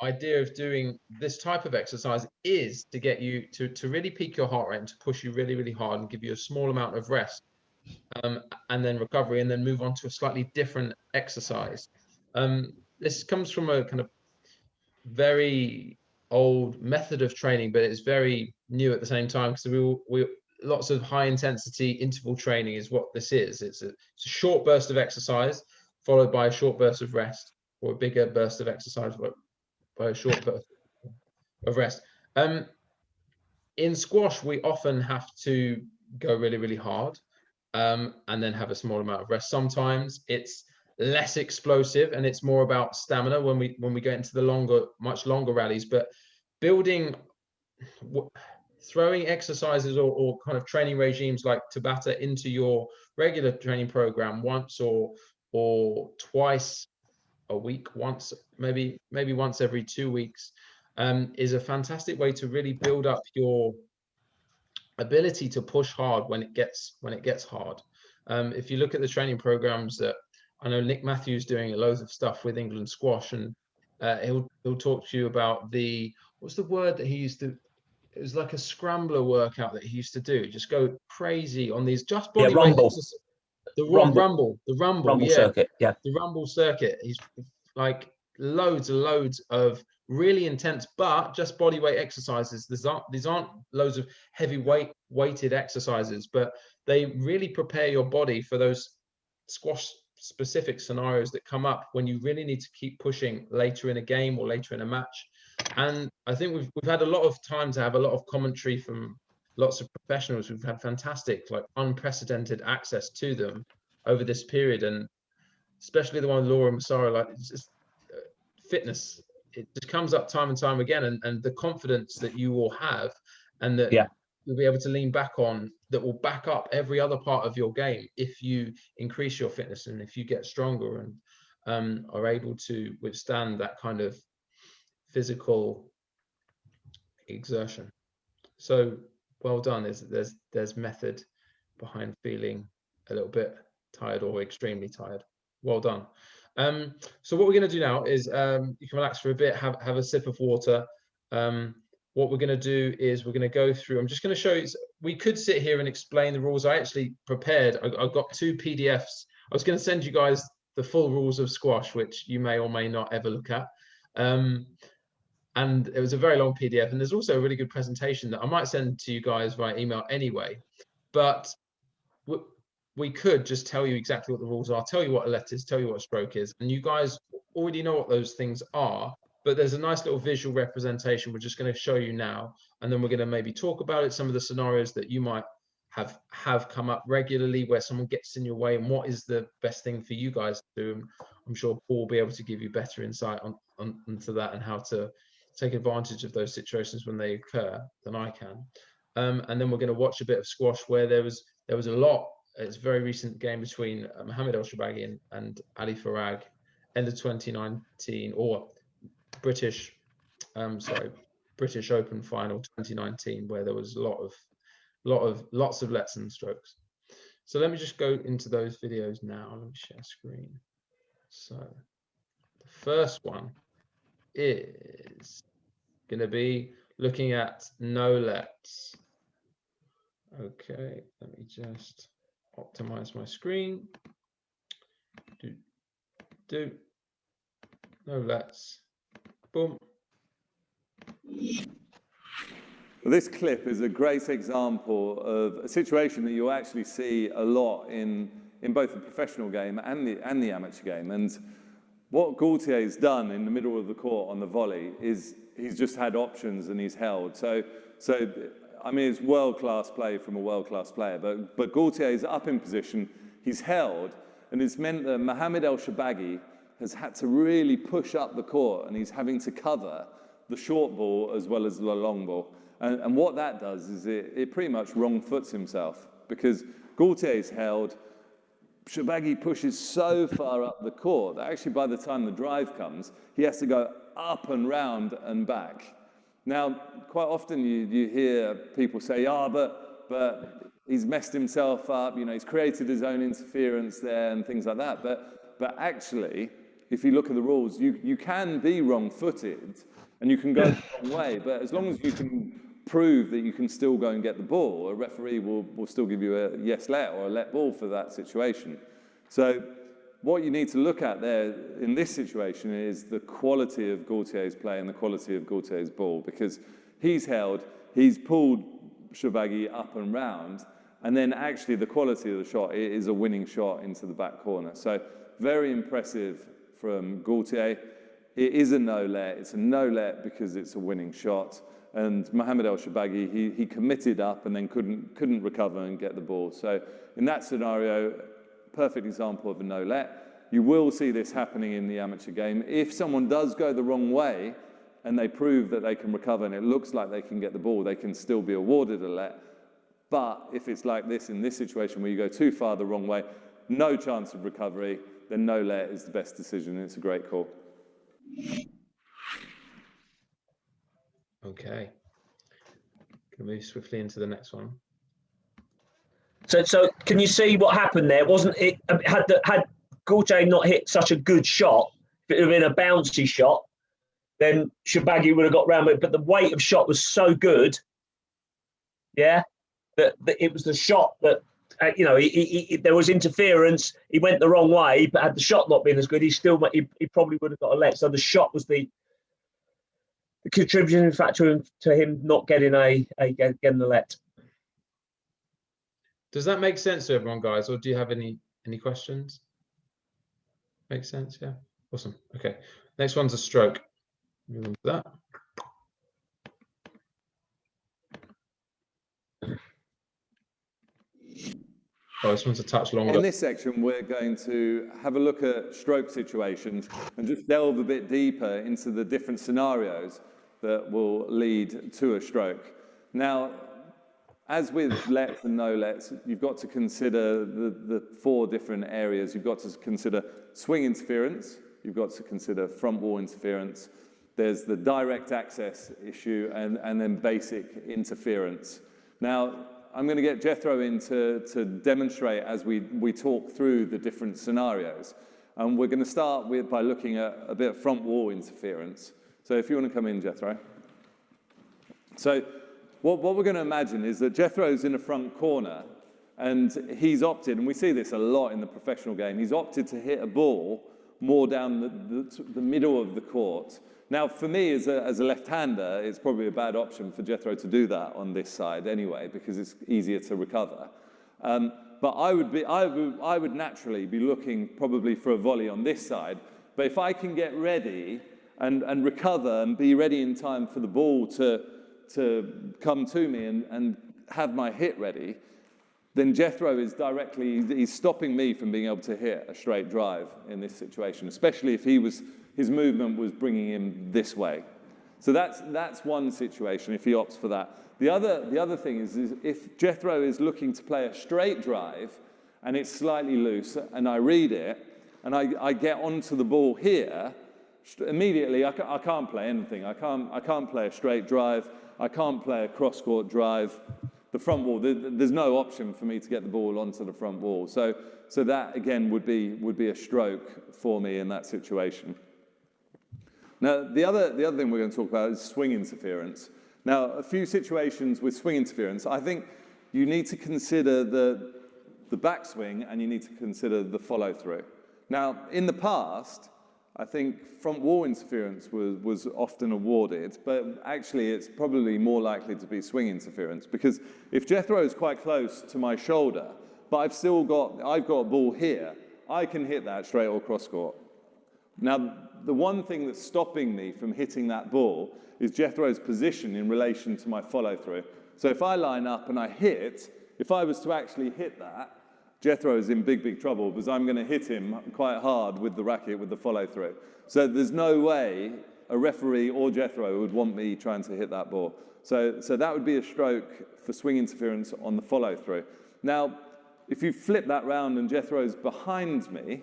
idea of doing this type of exercise is to get you to really peak your heart rate and to push you really, really hard and give you a small amount of rest, and then recovery, and then move on to a slightly different exercise. This comes from a kind of very old method of training, but it's very new at the same time, because we lots of high intensity interval training is what this is. It's a short burst of exercise followed by a short burst of rest, or a bigger burst of exercise by a short burst of rest. In squash, we often have to go really, really hard, and then have a small amount of rest. Sometimes it's less explosive and it's more about stamina when we go into the much longer rallies. But building, throwing exercises or kind of training regimes like Tabata into your regular training program once or twice a week, maybe once every 2 weeks, is a fantastic way to really build up your ability to push hard when it gets hard. If you look at the training programs that I know Nick Matthews doing loads of stuff with England squash, and he'll talk to you about what's the word that he used to, it was like a scrambler workout that he used to do, just go crazy on these just body weight exercises. The rumble yeah, circuit, yeah. The rumble circuit. He's like loads and loads of really intense, but just body weight exercises. These aren't loads of heavy weighted exercises, but they really prepare your body for those squash specific scenarios that come up when you really need to keep pushing later in a game or later in a match. And I think we've had a lot of time to have a lot of commentary from lots of professionals. We've had fantastic, like unprecedented access to them over this period, and especially the one with Laura and Masara, like it's just fitness. It just comes up time and time again, and the confidence that you will have, and that you'll be able to lean back on, that will back up every other part of your game if you increase your fitness and if you get stronger and are able to withstand that kind of physical exertion. So well done. There's method behind feeling a little bit tired or extremely tired. Well done. So what we're going to do now is you can relax for a bit, have a sip of water. What we're going to do is we're going to go through, I'm just going to show you, we could sit here and explain the rules. I actually prepared, I've got 2 PDFs. I was going to send you guys the full rules of squash, which you may or may not ever look at. And it was a very long PDF, and there's also a really good presentation that I might send to you guys via email anyway. But we could just tell you exactly what the rules are, tell you what a let is, tell you what a stroke is, and you guys already know what those things are. But there's a nice little visual representation we're just going to show you now, and then we're going to maybe talk about it, some of the scenarios that you might have come up regularly where someone gets in your way, and what is the best thing for you guys to do. I'm sure Paul will be able to give you better insight onto that and how to take advantage of those situations when they occur than I can. And then we're going to watch a bit of squash where there was a lot. It's a very recent game between Mohamed El-Shorbagy and Ali Farag, end of 2019, or British Open final 2019, where there was lots of lets and strokes. So let me just go into those videos now. Let me share screen. So the first one is going to be looking at no lets. Okay, let me just optimize my screen. No lets. Boom. Well, this clip is a great example of a situation that you'll actually see a lot in both the professional game and the amateur game. And what Gaultier's done in the middle of the court on the volley is he's just had options and he's held. So I mean, it's world-class play from a world-class player, but Gaultier is up in position, he's held, and it's meant that Mohamed El-Shorbagy has had to really push up the court, and he's having to cover the short ball as well as the long ball. And what that does is it pretty much wrong foots himself, because Gaultier's held, Shorbagy pushes so far up the court that actually by the time the drive comes, he has to go up and round and back. Now, quite often you hear people say, but he's messed himself up, he's created his own interference there and things like that. But actually, if you look at the rules, you can be wrong-footed and you can go the wrong way, but as long as you can prove that you can still go and get the ball, a referee will still give you a yes let or a let ball for that situation. So what you need to look at there in this situation is the quality of Gaultier's play and the quality of Gaultier's ball, because he's pulled Shorbagy up and round, and then actually the quality of the shot is a winning shot into the back corner. So very impressive from Gaultier. It is a no-let. It's a no-let because it's a winning shot. And Mohamed El Shorbagy, he committed up and then couldn't recover and get the ball. So in that scenario, perfect example of a no-let. You will see this happening in the amateur game. If someone does go the wrong way and they prove that they can recover and it looks like they can get the ball, they can still be awarded a let. But if it's like this in this situation where you go too far the wrong way, no chance of recovery, then no let is the best decision. It's a great call. Okay. Can we move swiftly into the next one? So can you see what happened there? Wasn't it had Gaultier not hit such a good shot, if it had been a bouncy shot, then Shorbagy would have got round with it. But the weight of shot was so good, that it was the shot that there was interference. He went the wrong way, but had the shot not been as good, he probably would have got a let. So the shot was the contributing factor to him not getting getting the let. Does that make sense to everyone, guys, or do you have any questions? Makes sense, yeah. Awesome. Okay. Next one's a stroke. Move on to that. Oh, this one's a touch longer. In this section, we're going to have a look at stroke situations and just delve a bit deeper into the different scenarios that will lead to a stroke. Now, as with lets and no lets, you've got to consider the 4 different areas. You've got to consider swing interference, you've got to consider front wall interference, there's the direct access issue, and then basic interference. Now, I'm going to get Jethro in to demonstrate as we talk through the different scenarios. And we're going to start by looking at a bit of front wall interference. So if you want to come in, Jethro. So what we're going to imagine is that Jethro's in the front corner and he's opted, and we see this a lot in the professional game, he's opted to hit a ball more down the middle of the court. Now, for me, as a left-hander, it's probably a bad option for Jethro to do that on this side anyway, because it's easier to recover. But I would naturally be looking probably for a volley on this side. But if I can get ready and recover and be ready in time for the ball to come to me and have my hit ready, then Jethro is he's stopping me from being able to hit a straight drive in this situation, especially if his movement was bringing him this way. So that's one situation if he opts for that. The other thing is if Jethro is looking to play a straight drive and it's slightly loose and I read it and I get onto the ball here, immediately I can't play anything. I can't play a straight drive. I can't play a cross-court drive. The front wall, there's no option for me to get the ball onto the front wall. So that again would be a stroke for me in that situation. Now, the other thing we're going to talk about is swing interference. Now, a few situations with swing interference, I think you need to consider the backswing and you need to consider the follow-through. Now, in the past, I think front wall interference was often awarded, but actually it's probably more likely to be swing interference, because if Jethro is quite close to my shoulder, but I've got a ball here, I can hit that straight or cross court. Now, the one thing that's stopping me from hitting that ball is Jethro's position in relation to my follow-through. So if I line up and I hit, if I was to actually hit that, Jethro is in big trouble because I'm going to hit him quite hard with the racket with the follow-through. So there's no way a referee or Jethro would want me trying to hit that ball. So that would be a stroke for swing interference on the follow-through. Now, if you flip that round and Jethro's behind me,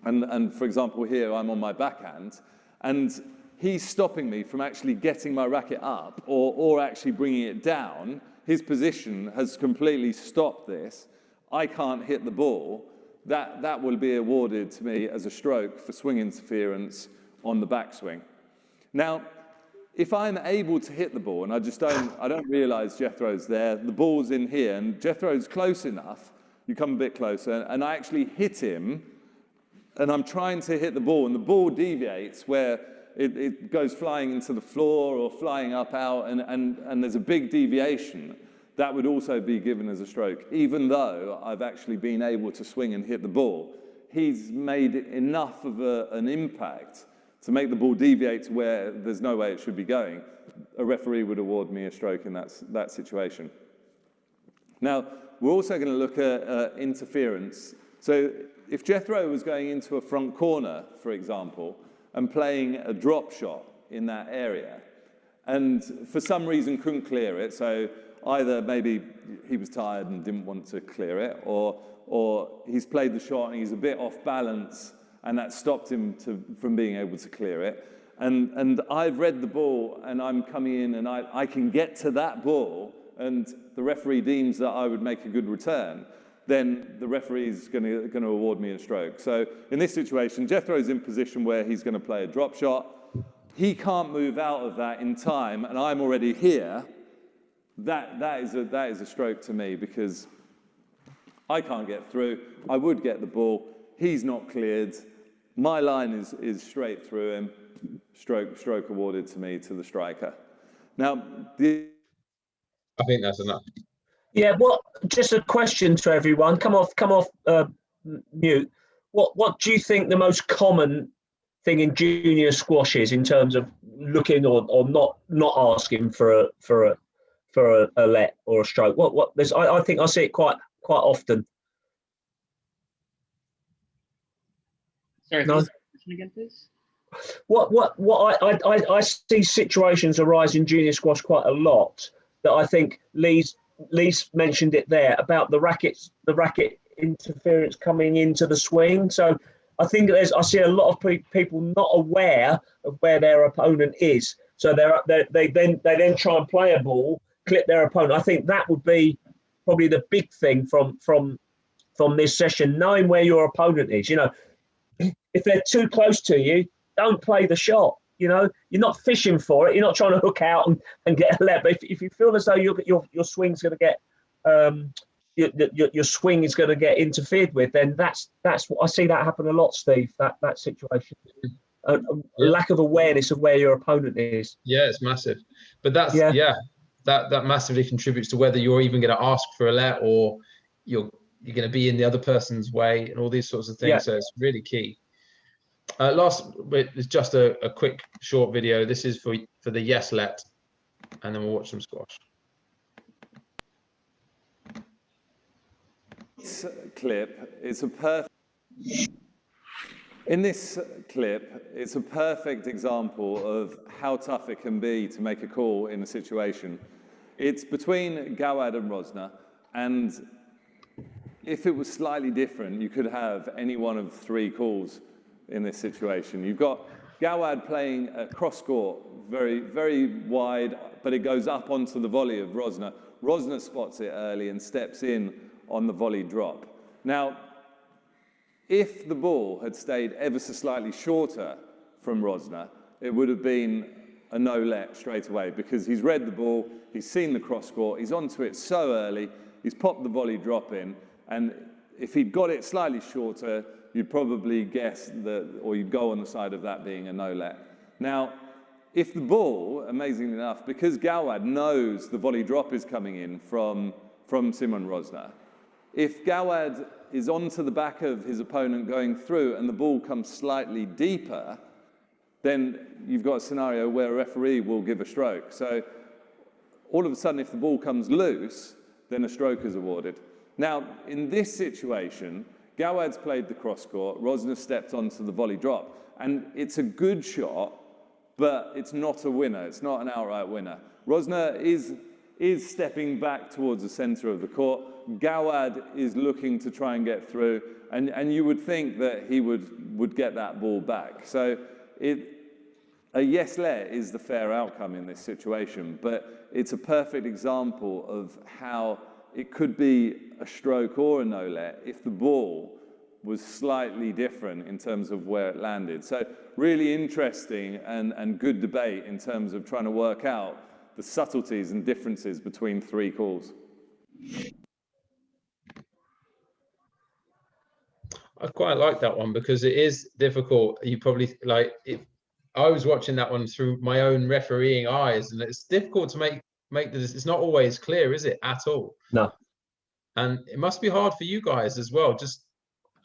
and for example here I'm on my backhand, and he's stopping me from actually getting my racket up or actually bringing it down, his position has completely stopped this, I can't hit the ball, that will be awarded to me as a stroke for swing interference on the backswing. Now, if I'm able to hit the ball and I don't realise Jethro's there, the ball's in here and Jethro's close enough, you come a bit closer, and I actually hit him, and I'm trying to hit the ball, and the ball deviates where it goes flying into the floor or flying up out, and there's a big deviation, that would also be given as a stroke, even though I've actually been able to swing and hit the ball. He's made enough of an impact to make the ball deviate to where there's no way it should be going. A referee would award me a stroke in that situation. Now, we're also going to look at interference. So if Jethro was going into a front corner, for example, and playing a drop shot in that area, and for some reason couldn't clear it, so either maybe he was tired and didn't want to clear it, or he's played the shot and he's a bit off balance, and that stopped him from being able to clear it. And I've read the ball, and I'm coming in, and I can get to that ball, and the referee deems that I would make a good return, then the referee is going to award me a stroke. So in this situation, Jethro's in position where he's going to play a drop shot. He can't move out of that in time, and I'm already here. That is a stroke to me because I can't get through. I would get the ball. He's not cleared. My line is straight through him. Stroke awarded to me, to the striker. Now, I think that's enough. Yeah, just a question to everyone. Come off mute. What do you think the most common thing in junior squash is in terms of looking or not asking for a let or a stroke? I think I see it quite often. Sorry, No? can you say the question again, please? I see situations arise in junior squash quite a lot that I think Lee's mentioned it there about the racket interference coming into the swing. So I think I see a lot of people not aware of where their opponent is. So they then try and play a ball, clip their opponent. I think that would be probably the big thing from this session, knowing where your opponent is. You know, if they're too close to you, don't play the shot. You know, you're not fishing for it. You're not trying to hook out and get a let. But if you feel as though your swing's going to get your swing is going to get interfered with, then that's what I see that happen a lot, Steve. That situation, a lack of awareness of where your opponent is. Yeah, it's massive. But that's that massively contributes to whether you're even going to ask for a let or you're going to be in the other person's way and all these sorts of things. Yeah. So it's really key. Last bit is just a quick short video. This is for the yes let, and then we'll watch some squash. This clip is a perfect. In this clip, it's a perfect example of how tough it can be to make a call in a situation. It's between Gawad and Rosner, and if it was slightly different, you could have any one of three calls in this situation. You've got Gawad playing a cross court, very, very wide, but it goes up onto the volley of Rosner. Rosner spots it early and steps in on the volley drop. Now, if the ball had stayed ever so slightly shorter from Rosner, it would have been a no-let straight away because he's read the ball, he's seen the cross court, he's onto it so early, he's popped the volley drop in, and if he'd got it slightly shorter, you'd probably guess that, or you'd go on the side of that being a no-let. Now, if the ball, amazingly enough, because Gawad knows the volley drop is coming in from Simon Rosner, if Gawad is onto the back of his opponent going through and the ball comes slightly deeper, then you've got a scenario where a referee will give a stroke. So all of a sudden, if the ball comes loose, then a stroke is awarded. Now, in this situation, Gawad's played the cross court, Rosner stepped onto the volley drop, and it's a good shot, but it's not a winner. It's not an outright winner. Rosner is stepping back towards the center of the court. Gawad is looking to try and get through, and you would think that he would get that ball back. So a yes let is the fair outcome in this situation, but it's a perfect example of how it could be a stroke or a no let if the ball was slightly different in terms of where it landed. So really interesting and good debate in terms of trying to work out the subtleties and differences between three calls. I quite like that one because it is difficult. You probably like if I was watching that one through my own refereeing eyes, and it's difficult to make this. It's not always clear, is it, at all? No. And it must be hard for you guys as well. Just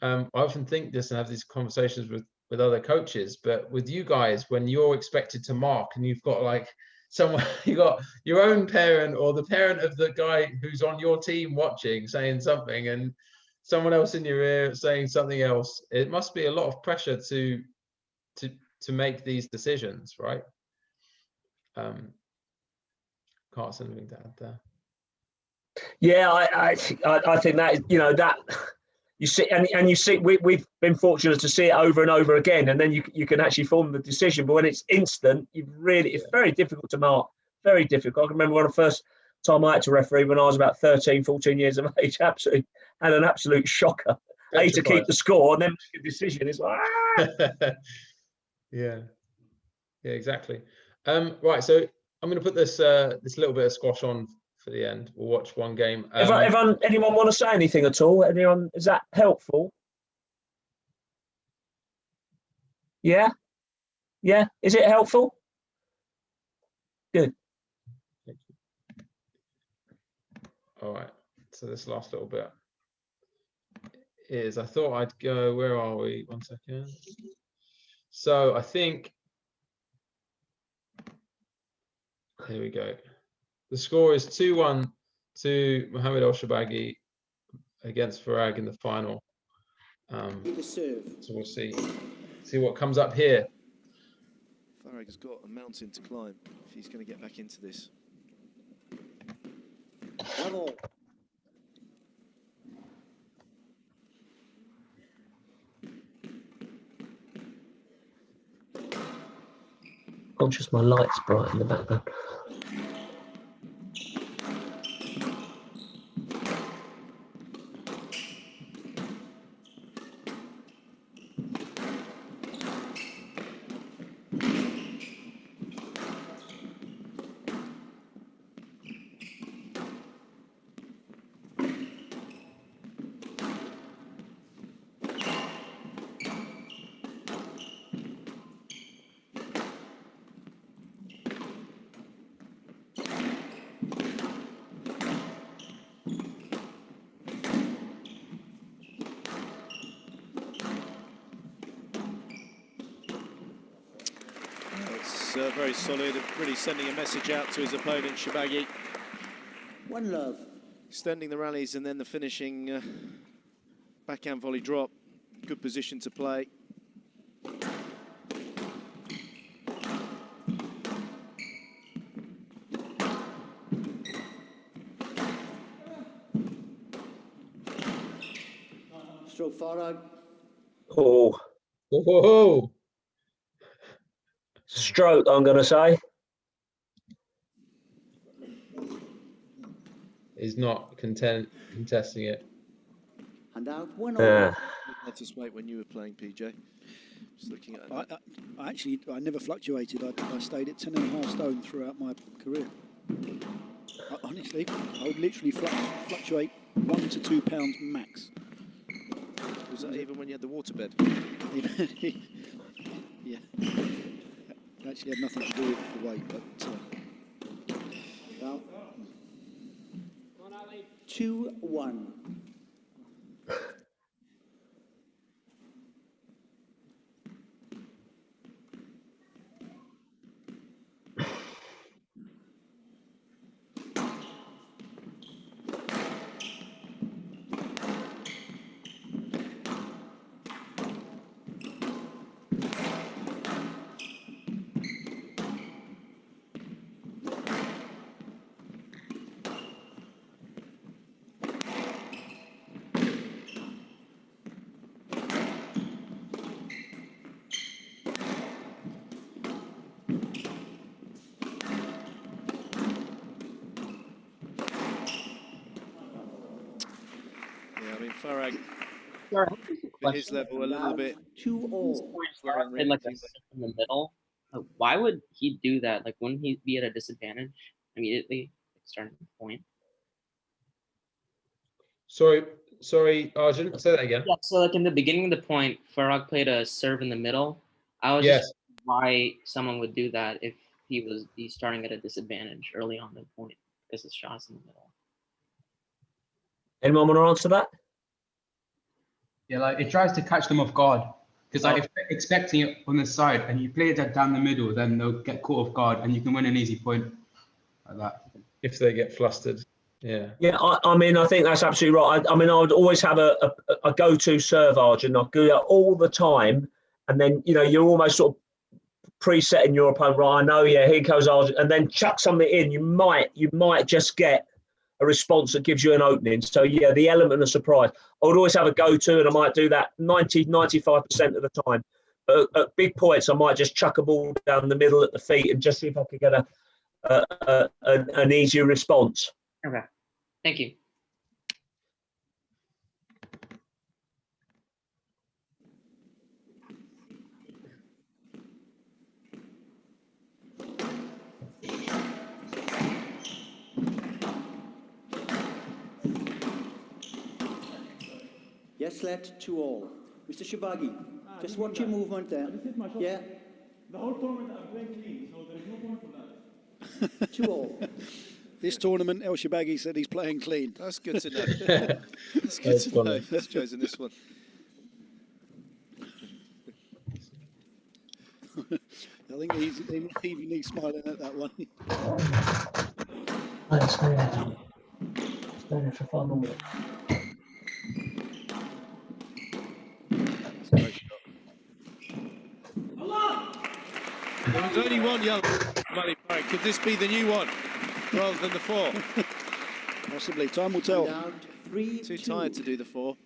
I often think this and have these conversations with other coaches, but with you guys, when you're expected to mark and you've got like someone, you got your own parent or the parent of the guy who's on your team watching saying something, and someone else in your ear saying something else, it must be a lot of pressure to make these decisions, right? Can't say anything to add there. Yeah, I think that is, that you see, and you see, we've been fortunate to see it over and over again, and then you can actually form the decision. But when it's instant, it's very difficult to mark. Very difficult. I can remember when the first time I had to referee when I was about 13, 14 years of age. Absolutely had an absolute shocker. To keep the score and then make a decision. It's like yeah, exactly. Right, so I'm going to put this this little bit of squash on for the end. We'll watch one game. Anyone want to say anything at all? Anyone? Is that helpful? Yeah. Is it helpful? Good. All right. So this last little bit is, I thought I'd go, where are we? 1 second. So I think, here we go. The score is 2-1 to Mohamed El Shabaghi against Farag in the final. So we'll see what comes up here. Farag has got a mountain to climb if he's going to get back into this. Level. Conscious my light's bright in the background. Very solid, really sending a message out to his opponent, Shabaghi. One love. Extending the rallies and then the finishing backhand volley drop. Good position to play. Stroke Farag. Oh. Stroke, I'm going to say. Is not contesting it. And out 1-0. Let's wait when you were playing, PJ. Just looking at I never fluctuated. I stayed at 10.5 stone throughout my career. Honestly, I would literally fluctuate 1 to 2 pounds max. Was that even when you had the waterbed? Yeah. Actually had nothing to do with the weight, but 2-1. Farag, Sorry, at his level, a little bit. 2-all. in like a in the middle. Why would he do that? Like, wouldn't he be at a disadvantage immediately, like, starting the point? Sorry, Arjun. Say that again. Yeah. So like in the beginning of the point, Farag played a serve in the middle. I was Yes. just why someone would do that if he's starting at a disadvantage early on the point because his shot's in the middle. Anyone want to answer that? Yeah, like it tries to catch them off guard. Because like if they're expecting it on the side and you play that down the middle, then they'll get caught off guard and you can win an easy point like that. If they get flustered. Yeah. Yeah, I mean, I think that's absolutely right. I mean, I would always have a go-to serve, Arjun. I'd do that all the time. And then, you know, you're almost sort of presetting your opponent, right? I know, yeah, here goes Arjun. And then chuck something in. You might just get a response that gives you an opening. So, yeah, the element of surprise. I would always have a go-to, and I might do that 95% of the time. But at big points, I might just chuck a ball down the middle at the feet and just see if I could get an easier response. Okay, thank you. Yes, let 2-all. Mr. Shibagi, just watch your movement there. Yeah. The whole tournament I'm playing clean, so there is no point for that. 2-all. This tournament, El Shibagi said he's playing clean. That's good to know. That's good That's to funny. know. That's chosen this one. I think he's smiling at that one. There was only one young money Farag. Could this be the new one rather than the 4? Possibly. Time will tell. Down 3-2. Too tired to do the 4.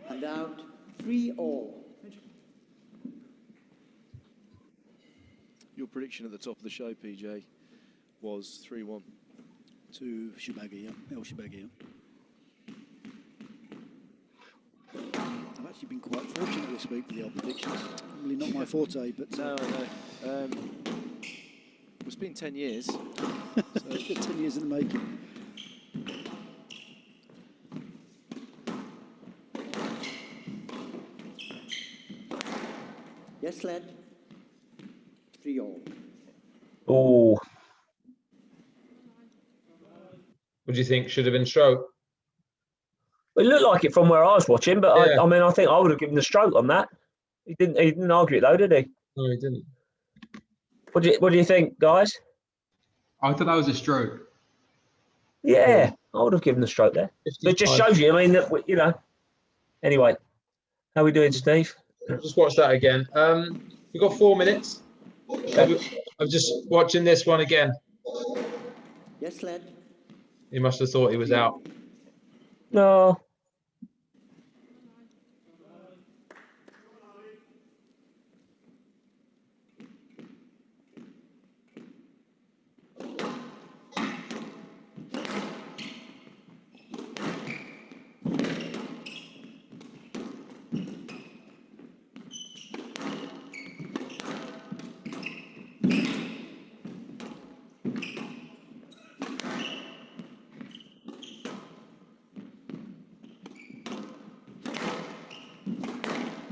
And out 3-all. Your prediction at the top of the show, PJ, was 3-1. To Shibagi, yeah. El Shibagi, yeah. I've actually been quite fortunate this week with the old predictions. Probably not my forte, but... No, I know. It's been 10 years. So 10 years in the making. Yes, lad. 3-all. Oh, What do you think? Should have been stroke? it looked like it from where I was watching, but Yeah. I mean, I think I would have given the stroke on that. He didn't argue it though, did he? No, he didn't. What do you think, guys? I thought that was a stroke. Yeah, I would have given the stroke there. But it just 55. shows you. I mean, that you know. Anyway, how are we doing, Steve? Just watch that again. We've got 4 minutes. I'm just watching this one again. Yes, lad. He must have thought he was out. No.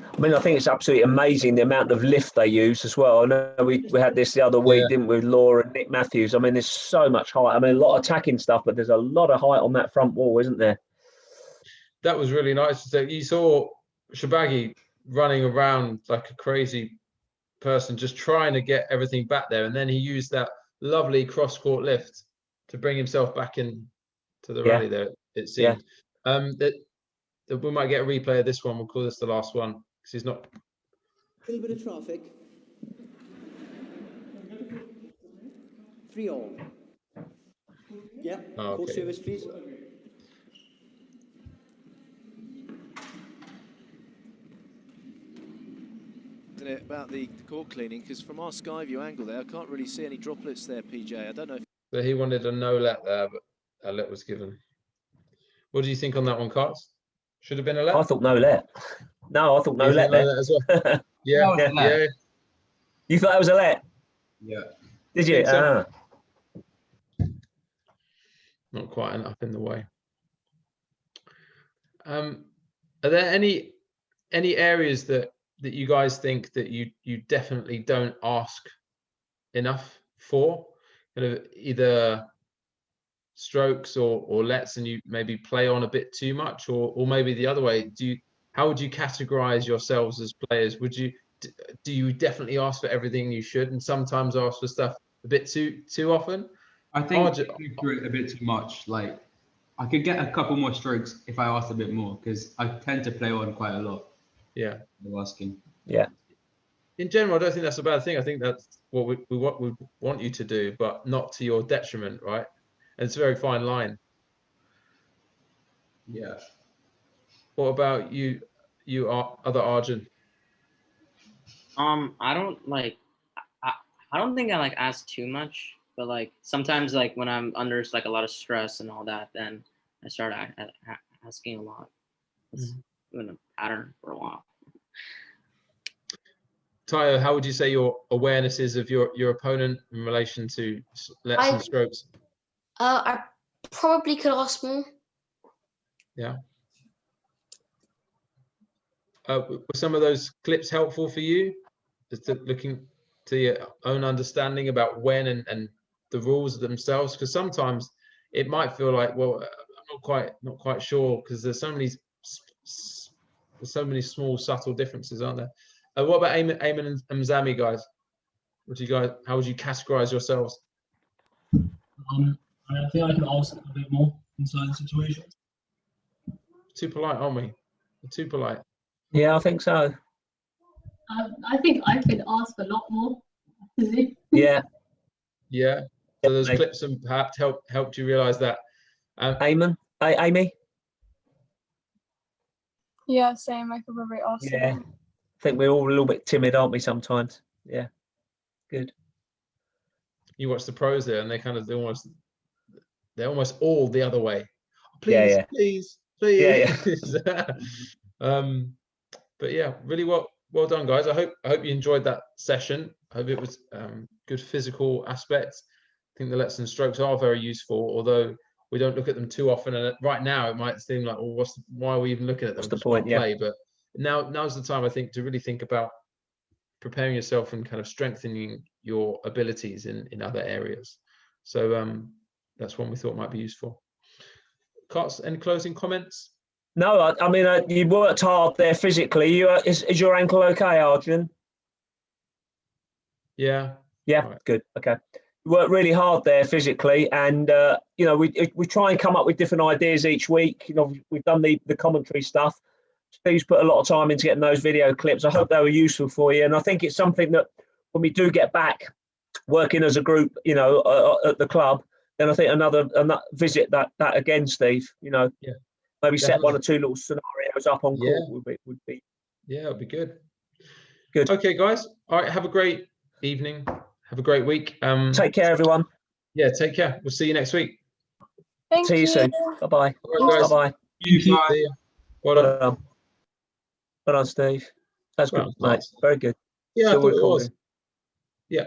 I mean, I think it's absolutely amazing the amount of lift they use as well. I know we had this the other week, didn't we, with Laura and Nick Matthews? I mean, there's so much height. I mean, a lot of attacking stuff, but there's a lot of height on that front wall, isn't there? That was really nice. You saw Shibagi running around like a crazy person, just trying to get everything back there. And then he used that lovely cross-court lift to bring himself back in to the rally there, it seemed. we might get a replay of this one. We'll call this the last one because he's not. A little bit of traffic. 3-all. Yeah, Oh, court okay. service, please. Isn't it about the court cleaning? Because from our sky view angle there, I can't really see any droplets there, PJ. I don't know if... So he wanted a no let there, but a let was given. What do you think on that one, Carts? Should have been a let? I thought no let. No, I thought no You let think no there. let as well? Yeah, That was a let. yeah. You thought that was a let? Yeah. Did you? Think so? Not quite enough in the way. Are there any areas that you guys think that you definitely don't ask enough for? Kind of either strokes or lets, and you maybe play on a bit too much, or maybe the other way. How would you categorize yourselves as players? Do you definitely ask for everything you should, and sometimes ask for stuff a bit too often? I think I do it a bit too much. Like, I could get a couple more strokes if I asked a bit more, because I tend to play on quite a lot. Yeah. Asking. Yeah. In general, I don't think that's a bad thing. I think that's what we want you to do, but not to your detriment, right? And it's a very fine line. Yeah. What about you? Other Arjun? I don't like. I don't think I like ask too much, but like sometimes like when I'm under like a lot of stress and all that, then I start asking a lot. It's been a pattern for a while. Tayo, how would you say your awareness is of your opponent in relation to lets and strokes? I probably could ask more. Yeah. Were some of those clips helpful for you? Just looking to your own understanding about when and the rules themselves, because sometimes it might feel like, well, I'm not quite sure, because there's so many small subtle differences, aren't there? What about Eamon and Mzami, guys? How would you categorize yourselves? I think I can ask a bit more in certain situations. Too polite, aren't we? We're too polite. Yeah, I think so. I think I could ask a lot more. Yeah. Yeah. So those clips have perhaps helped you realize that. Eamon? Amy? Yeah, same. I could probably ask. Yeah. I think we're all a little bit timid, aren't we, sometimes? Yeah. Good. You watch the pros there, and they're almost all the other way. Please, please. Yeah, But yeah, really well done, guys. I hope you enjoyed that session. I hope it was good physical aspects. I think the lets and strokes are very useful, although we don't look at them too often. And right now, it might seem like, well, why are we even looking at them? What's the point? Yeah. Play. But now's the time, I think, to really think about preparing yourself and kind of strengthening your abilities in other areas. So that's one we thought might be useful. Carts, any closing comments? No, I mean, you worked hard there physically. Is your ankle okay, Arjun? Yeah. Yeah, right. Good. Okay. You worked really hard there physically, and we try and come up with different ideas each week. We've done the commentary stuff. Steve's put a lot of time into getting those video clips. I hope they were useful for you, and I think it's something that when we do get back working as a group, at the club, then I think another visit that again, Steve. Yeah. Maybe Definitely. set one or two little scenarios up on court would be. Yeah, it'd be good. Good. Okay, guys. All right. Have a great evening. Have a great week. Take care, everyone. Yeah, take care. We'll see you next week. See you soon. Bye-bye. Right, bye-bye. See you. Well done. Well done, Steve. That's good, mate. Very good. Yeah, Still I thought it recording. was. Yeah.